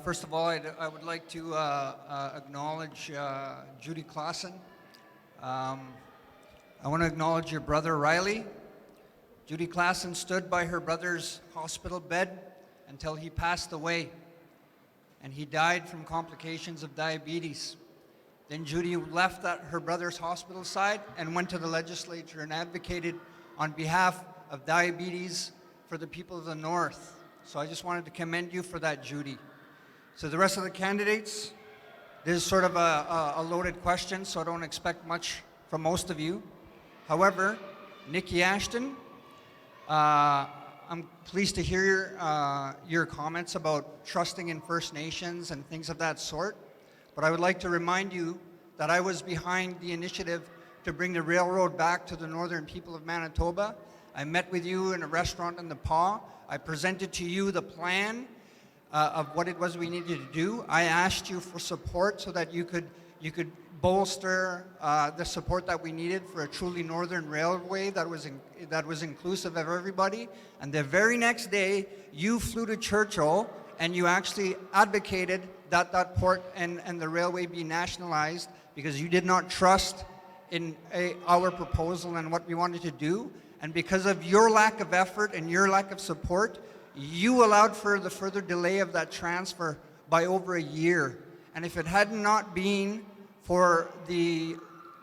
First of all, I would like to acknowledge Judy Clausen. I want to acknowledge your brother, Riley. Judy Clausen stood by her brother's hospital bed until he passed away, and he died from complications of diabetes. Then Judy left her brother's hospital side and went to the legislature and advocated on behalf of diabetes for the people of the North. So I just wanted to commend you for that, Judy. So the rest of the candidates, this is sort of a loaded question, so I don't expect much from most of you. However, Nikki Ashton, I'm pleased to hear your comments about trusting in First Nations and things of that sort. But I would like to remind you that I was behind the initiative to bring the railroad back to the northern people of Manitoba. I met with you in a restaurant in the Pas. I presented to you the plan of what it was we needed to do. I asked you for support so that you could bolster the support that we needed for a truly northern railway that was inclusive of everybody. And the very next day, you flew to Churchill and you actually advocated that that port and the railway be nationalized because you did not trust in our proposal and what we wanted to do. And because of your lack of effort and your lack of support, you allowed for the further delay of that transfer by over a year. And if it had not been for the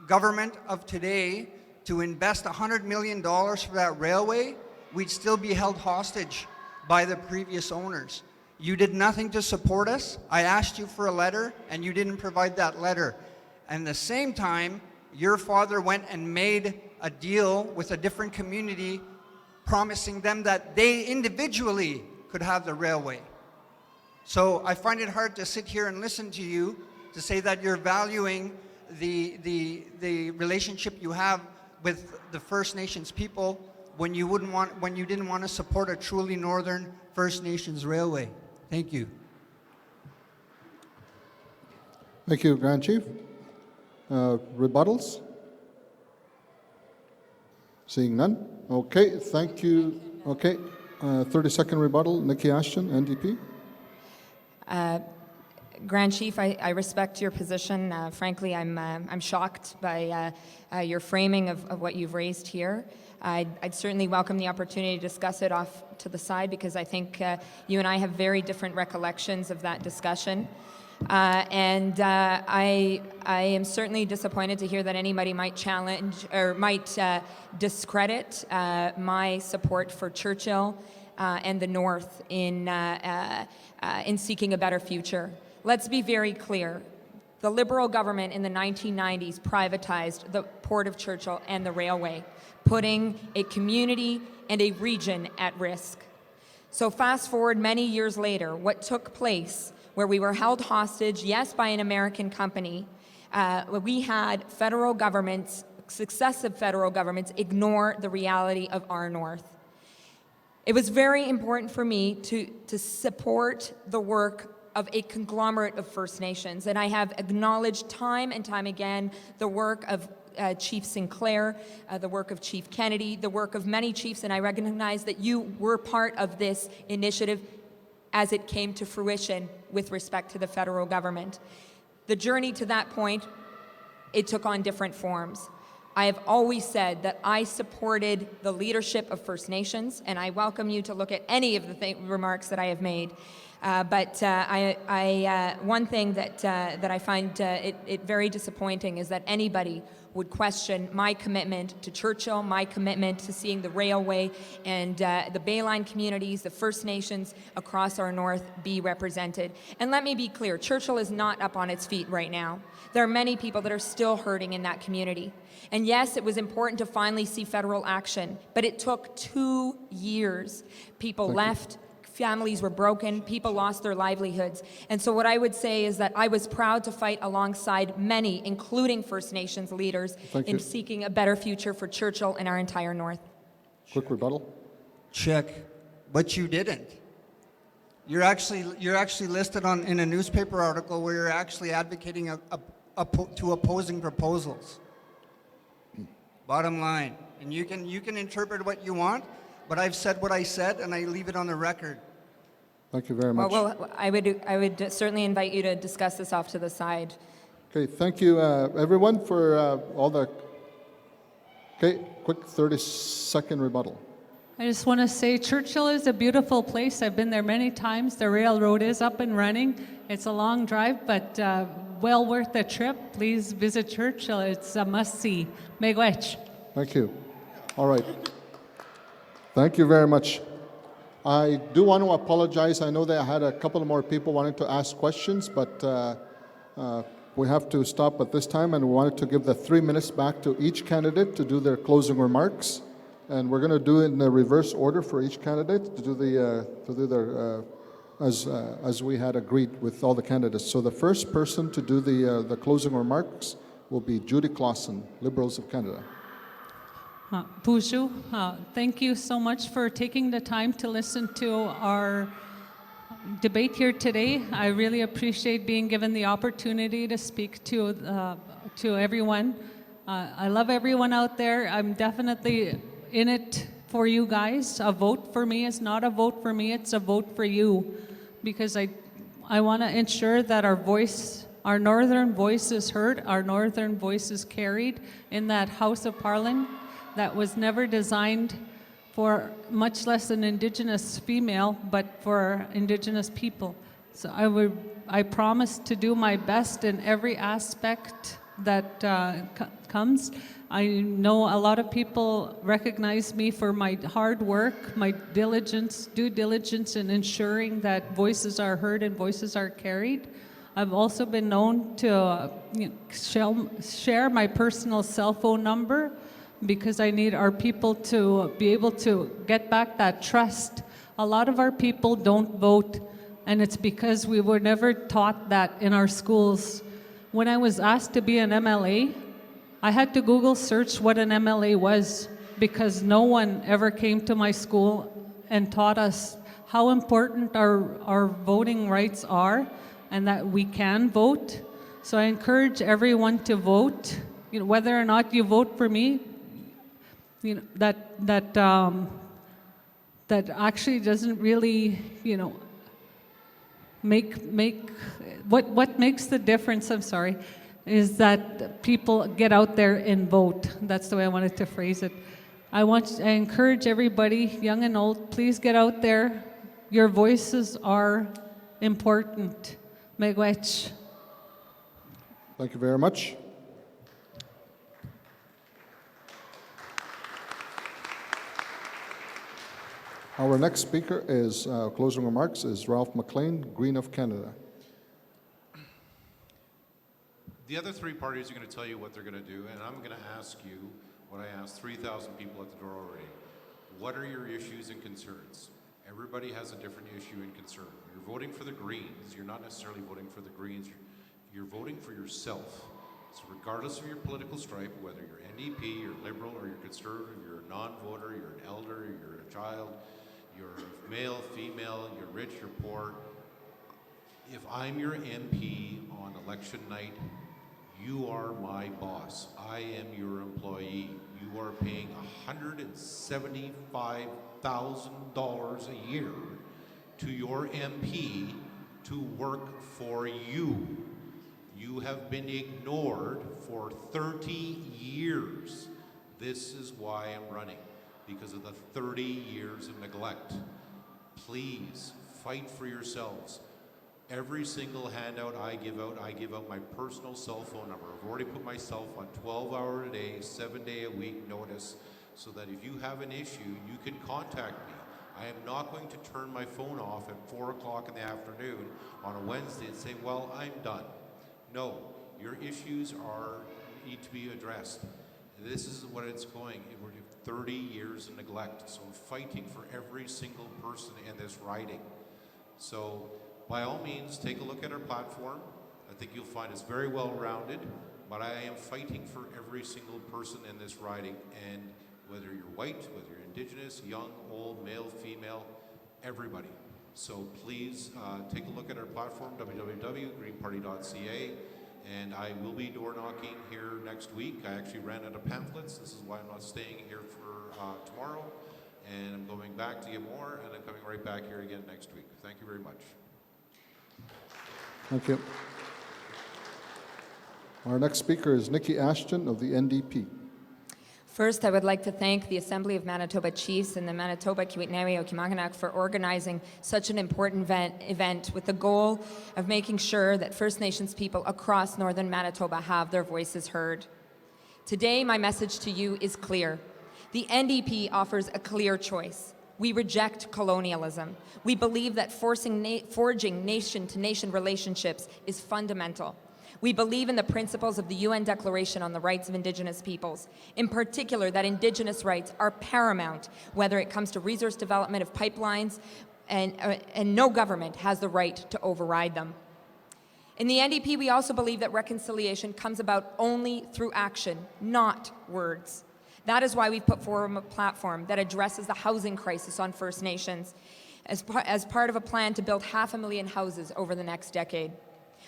government of today to invest $100 million for that railway, we'd still be held hostage by the previous owners. You did nothing to support us. I asked you for a letter, and you didn't provide that letter. And at the same time, your father went and made a deal with a different community, promising them that they individually could have the railway. So I find it hard to sit here and listen to you to say that you're valuing the relationship you have with the First Nations people when you didn't want to support a truly Northern First Nations railway. Thank you. Thank you, Grand Chief. Rebuttals? Seeing none? Okay, thank you. Okay, 30-second rebuttal, Nikki Ashton, NDP. Grand Chief, I respect your position. Frankly, I'm shocked by your framing of what you've raised here. I'd certainly welcome the opportunity to discuss it off to the side because I think you and I have very different recollections of that discussion. And I am certainly disappointed to hear that anybody might challenge or might discredit my support for Churchill and the North in seeking a better future. Let's be very clear. The Liberal government in the 1990s privatized the Port of Churchill and the railway, putting a community and a region at risk. So fast forward many years later, what took place where we were held hostage, yes, by an American company, we had federal governments, successive federal governments, ignore the reality of our North. It was very important for me to support the work of a conglomerate of First Nations, and I have acknowledged time and time again the work of Chief Sinclair, the work of Chief Kennedy, the work of many chiefs, and I recognize that you were part of this initiative as it came to fruition with respect to the federal government. The journey to that point, it took on different forms. I have always said that I supported the leadership of First Nations, and I welcome you to look at any of the remarks that I have made. But one thing that I find it very disappointing is that anybody would question my commitment to Churchill, my commitment to seeing the railway and the Bayline communities, the First Nations across our North be represented. And let me be clear, Churchill is not up on its feet right now. There are many people that are still hurting in that community. And yes, it was important to finally see federal action, but it took 2 years. People left. Families were broken, people lost their livelihoods. And so what I would say is that I was proud to fight alongside many, including First Nations leaders, in seeking a better future for Churchill and our entire North. Quick rebuttal. Check, but you didn't. You're actually listed in a newspaper article where you're actually advocating to opposing proposals. Bottom line, and you can interpret what you want, but I've said what I said, and I leave it on the record. Thank you very much. Well, I would certainly invite you to discuss this off to the side. Okay, thank you, everyone, for all the... Okay, quick 30-second rebuttal. I just want to say Churchill is a beautiful place. I've been there many times. The railroad is up and running. It's a long drive, but well worth the trip. Please visit Churchill. It's a must-see. Miigwech. Thank you. All right. Thank you very much. I do want to apologize. I know that I had a couple more people wanting to ask questions, but we have to stop at this time, and we wanted to give the 3 minutes back to each candidate to do their closing remarks. And we're going to do it in the reverse order for each candidate to do their as we had agreed with all the candidates. So the first person to do the closing remarks will be Judy Clausen, Liberals of Canada. Puju, thank you so much for taking the time to listen to our debate here today. I really appreciate being given the opportunity to speak to everyone. I love everyone out there. I'm definitely in it for you guys. A vote for me is not a vote for me, it's a vote for you. Because I want to ensure that our northern voice is heard, our northern voice is carried in that House of Parliament that was never designed for much less an Indigenous female, but for Indigenous people. So I promise to do my best in every aspect that comes. I know a lot of people recognize me for my hard work, my due diligence in ensuring that voices are heard and voices are carried. I've also been known to share my personal cell phone number because I need our people to be able to get back that trust. A lot of our people don't vote, and it's because we were never taught that in our schools. when I was asked to be an MLA, I had to Google search what an MLA was because no one ever came to my school and taught us how important our voting rights are and that we can vote. So I encourage everyone to vote. You know, whether or not you vote for me, you know, that actually doesn't really, you know, make what makes the difference, I'm sorry, is that people get out there and vote. That's the way I wanted to phrase it. I encourage everybody, young and old, please get out there. Your voices are important. Miigwech. Thank you very much. Our next speaker is, closing remarks, is Ralph McLean, Green of Canada. The other three parties are going to tell you what they're going to do, and I'm going to ask you what I asked 3,000 people at the door already. What are your issues and concerns? Everybody has a different issue and concern. You're voting for the Greens. You're not necessarily voting for the Greens. You're voting for yourself. So regardless of your political stripe, whether you're NDP, you're Liberal, or you're Conservative, you're a non-voter, you're an elder, you're a child, you're male, female, you're rich, you're poor. If I'm your MP on election night, you are my boss. I am your employee. You are paying $175,000 a year to your MP to work for you. You have been ignored for 30 years. This is why I'm running, because of the 30 years of neglect. Please fight for yourselves. Every single handout I give out my personal cell phone number. I've already put myself on 12-hour a day, 7-day-a-week notice, so that if you have an issue, you can contact me. I am not going to turn my phone off at 4 o'clock in the afternoon on a Wednesday and say, well, I'm done. No, your issues need to be addressed. This is what it's going. We're 30 years of neglect, so I'm fighting for every single person in this riding. So by all means, take a look at our platform. I think you'll find it's very well-rounded, but I am fighting for every single person in this riding, and whether you're white, whether you're Indigenous, young, old, male, female, everybody. So please take a look at our platform, www.greenparty.ca, and I will be door knocking here next week. I actually ran out of pamphlets. This is why I'm not staying here for tomorrow, and I'm going back to get more, and I'm coming right back here again next week. Thank you very much. Thank you. Our next speaker is Nikki Ashton of the NDP. First, I would like to thank the Assembly of Manitoba Chiefs and the Manitoba Kiwitneri Okimakanak for organizing such an important event with the goal of making sure that First Nations people across northern Manitoba have their voices heard. Today, my message to you is clear. The NDP offers a clear choice. We reject colonialism. We believe that forging nation-to-nation relationships is fundamental. We believe in the principles of the UN Declaration on the Rights of Indigenous Peoples, in particular that Indigenous rights are paramount, whether it comes to resource development of pipelines, and no government has the right to override them. In the NDP, we also believe that reconciliation comes about only through action, not words. That is why we've put forward a platform that addresses the housing crisis on First Nations as part of a plan to build 500,000 houses over the next decade.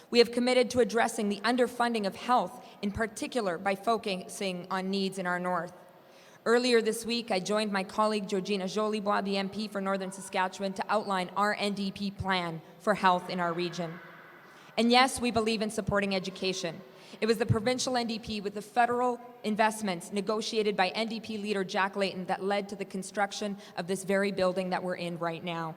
We have committed to addressing the underfunding of health, in particular by focusing on needs in our north. Earlier this week, I joined my colleague Georgina Jolibois, the MP for Northern Saskatchewan, to outline our NDP plan for health in our region. And yes, we believe in supporting education. It was the provincial NDP with the federal investments negotiated by NDP leader Jack Layton that led to the construction of this very building that we're in right now.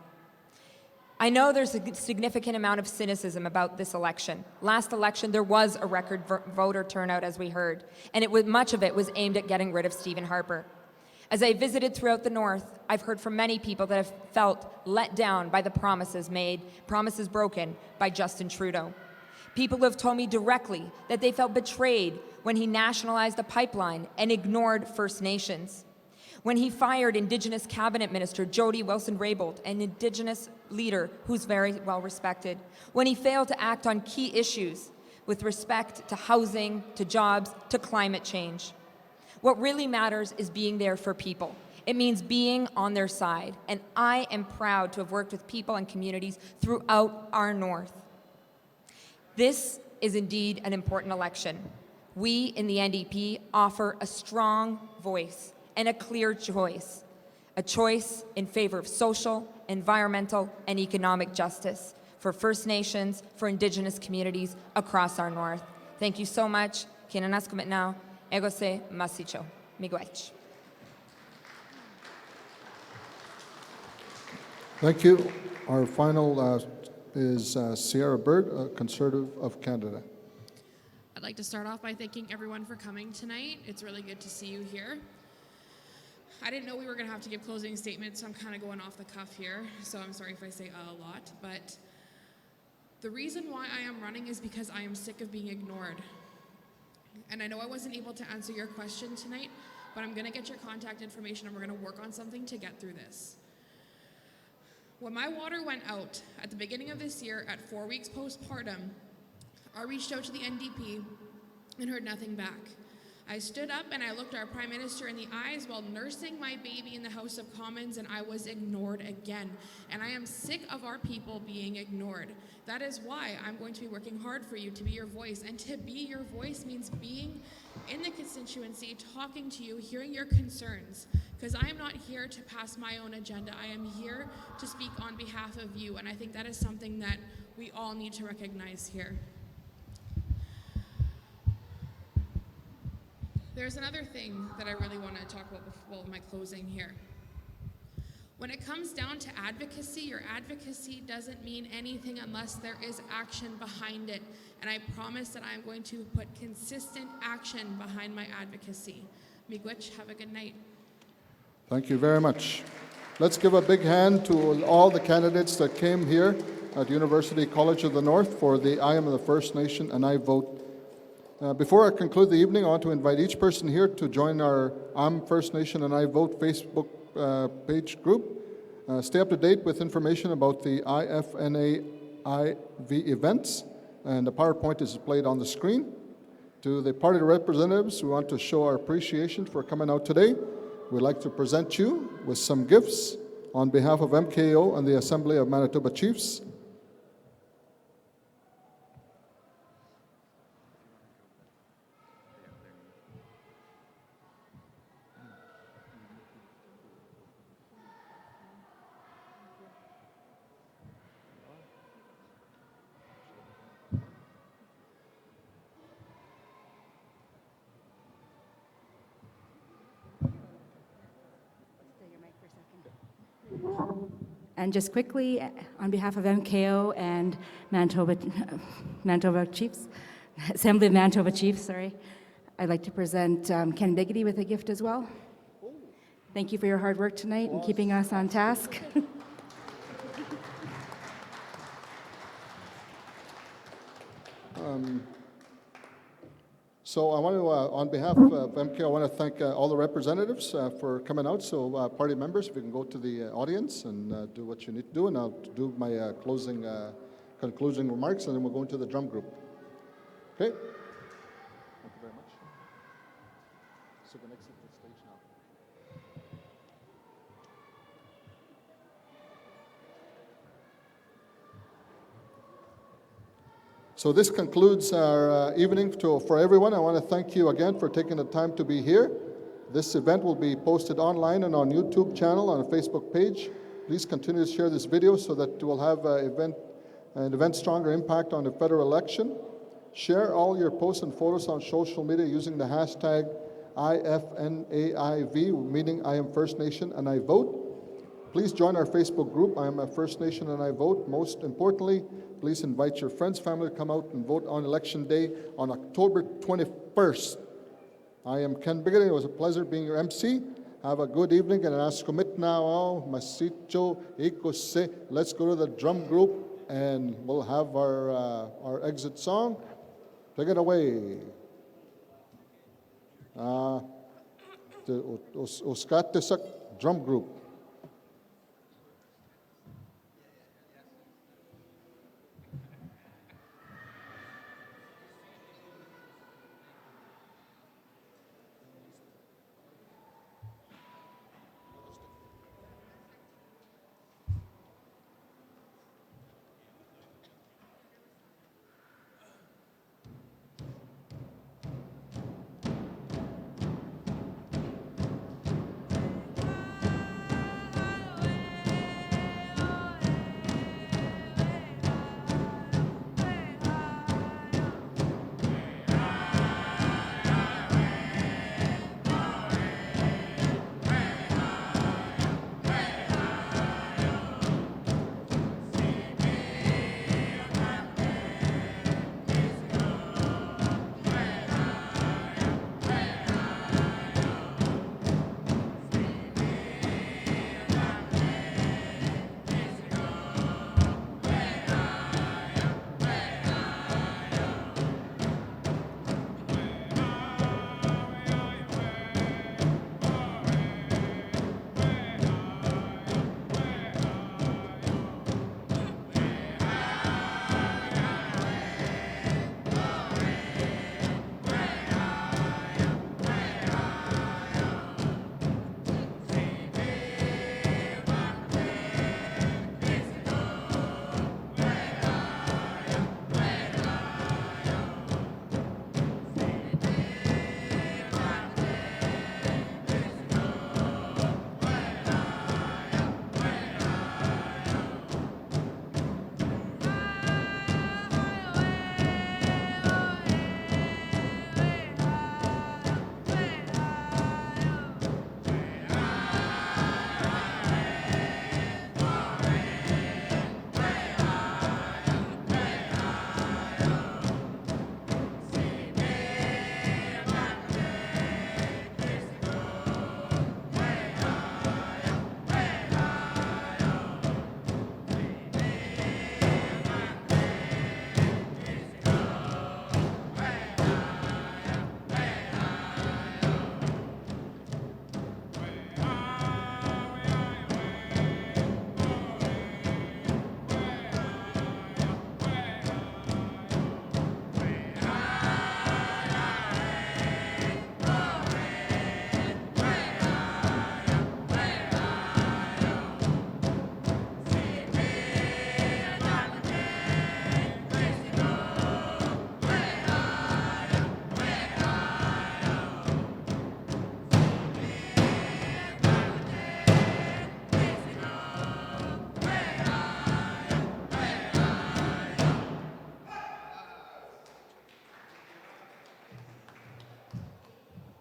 I know there's a significant amount of cynicism about this election. Last election, there was a record voter turnout, as we heard, and much of it was aimed at getting rid of Stephen Harper. As I visited throughout the North, I've heard from many people that have felt let down by the promises made, promises broken by Justin Trudeau. People who have told me directly that they felt betrayed when he nationalized a pipeline and ignored First Nations, when he fired Indigenous Cabinet Minister Jody Wilson-Raybould, an Indigenous leader who's very well respected, when he failed to act on key issues with respect to housing, to jobs, to climate change. What really matters is being there for people. It means being on their side, and I am proud to have worked with people and communities throughout our north. This is indeed an important election. We in the NDP offer a strong voice and a clear choice, a choice in favor of social, environmental, and economic justice for First Nations, for Indigenous communities across our north. Thank you so much. Kinanaskumit now, egose masicho. Miigwech. Thank you. Our final is Sierra Bird, Conservative of Canada. I'd like to start off by thanking everyone for coming tonight. It's really good to see you here. I didn't know we were going to have to give closing statements, so I'm kind of going off the cuff here, so I'm sorry if I say a lot, but the reason why I am running is because I am sick of being ignored. And I know I wasn't able to answer your question tonight, but I'm going to get your contact information and we're going to work on something to get through this. When my water went out at the beginning of this year at 4 weeks postpartum, I reached out to the NDP and heard nothing back. I stood up and I looked our Prime Minister in the eyes while nursing my baby in the House of Commons, and I was ignored again. And I am sick of our people being ignored. That is why I'm going to be working hard for you to be your voice. And to be your voice means being in the constituency, talking to you, hearing your concerns. Because I am not here to pass my own agenda. I am here to speak on behalf of you. And I think that is something that we all need to recognize here. There's another thing that I really want to talk about before my closing here. When it comes down to advocacy, your advocacy doesn't mean anything unless there is action behind it. And I promise that I'm going to put consistent action behind my advocacy. Miigwech, have a good night. Thank you very much. Let's give a big hand to all the candidates that came here at University College of the North for the I Am of the First Nation and I Vote. Before I conclude the evening, I want to invite each person here to join our I'm First Nation and I Vote Facebook page group. Stay up to date with information about the IFNA IV events, and the PowerPoint is displayed on the screen. To the party representatives, we want to show our appreciation for coming out today. We'd like to present you with some gifts on behalf of MKO and the Assembly of Manitoba Chiefs. And just quickly, on behalf of MKO and Manitoba Chiefs, Assembly of Manitoba Chiefs, sorry, I'd like to present Ken Biggity with a gift as well. Thank you for your hard work tonight and keeping us on task. So I want to, on behalf of MK, I want to thank all the representatives for coming out. So party members, if you can go to the audience and do what you need to do, and I'll do my concluding remarks, and then we'll go into the drum group. Okay? Thank you very much. So you can exit the stage now. So this concludes our evening for everyone. I want to thank you again for taking the time to be here. This event will be posted online and on YouTube channel, on a Facebook page. Please continue to share this video so that we'll have an event stronger impact on the federal election. Share all your posts and photos on social media using the hashtag IFNAIV, meaning I Am First Nation and I Vote. Please join our Facebook group, I Am a First Nation and I Vote. Most importantly, please invite your friends, family to come out and vote on Election Day on October 21st. I am Ken Biggity. It was a pleasure being your MC. Have a good evening, and let's go to the drum group, and we'll have our exit song. Take it away. The Oskatesak drum group.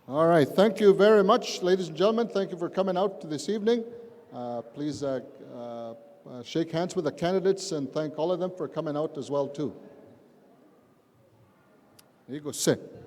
All right, thank you very much, ladies and gentlemen. Thank you for coming out this evening. Please shake hands with the candidates and thank all of them for coming out as well, too. There you go, sit.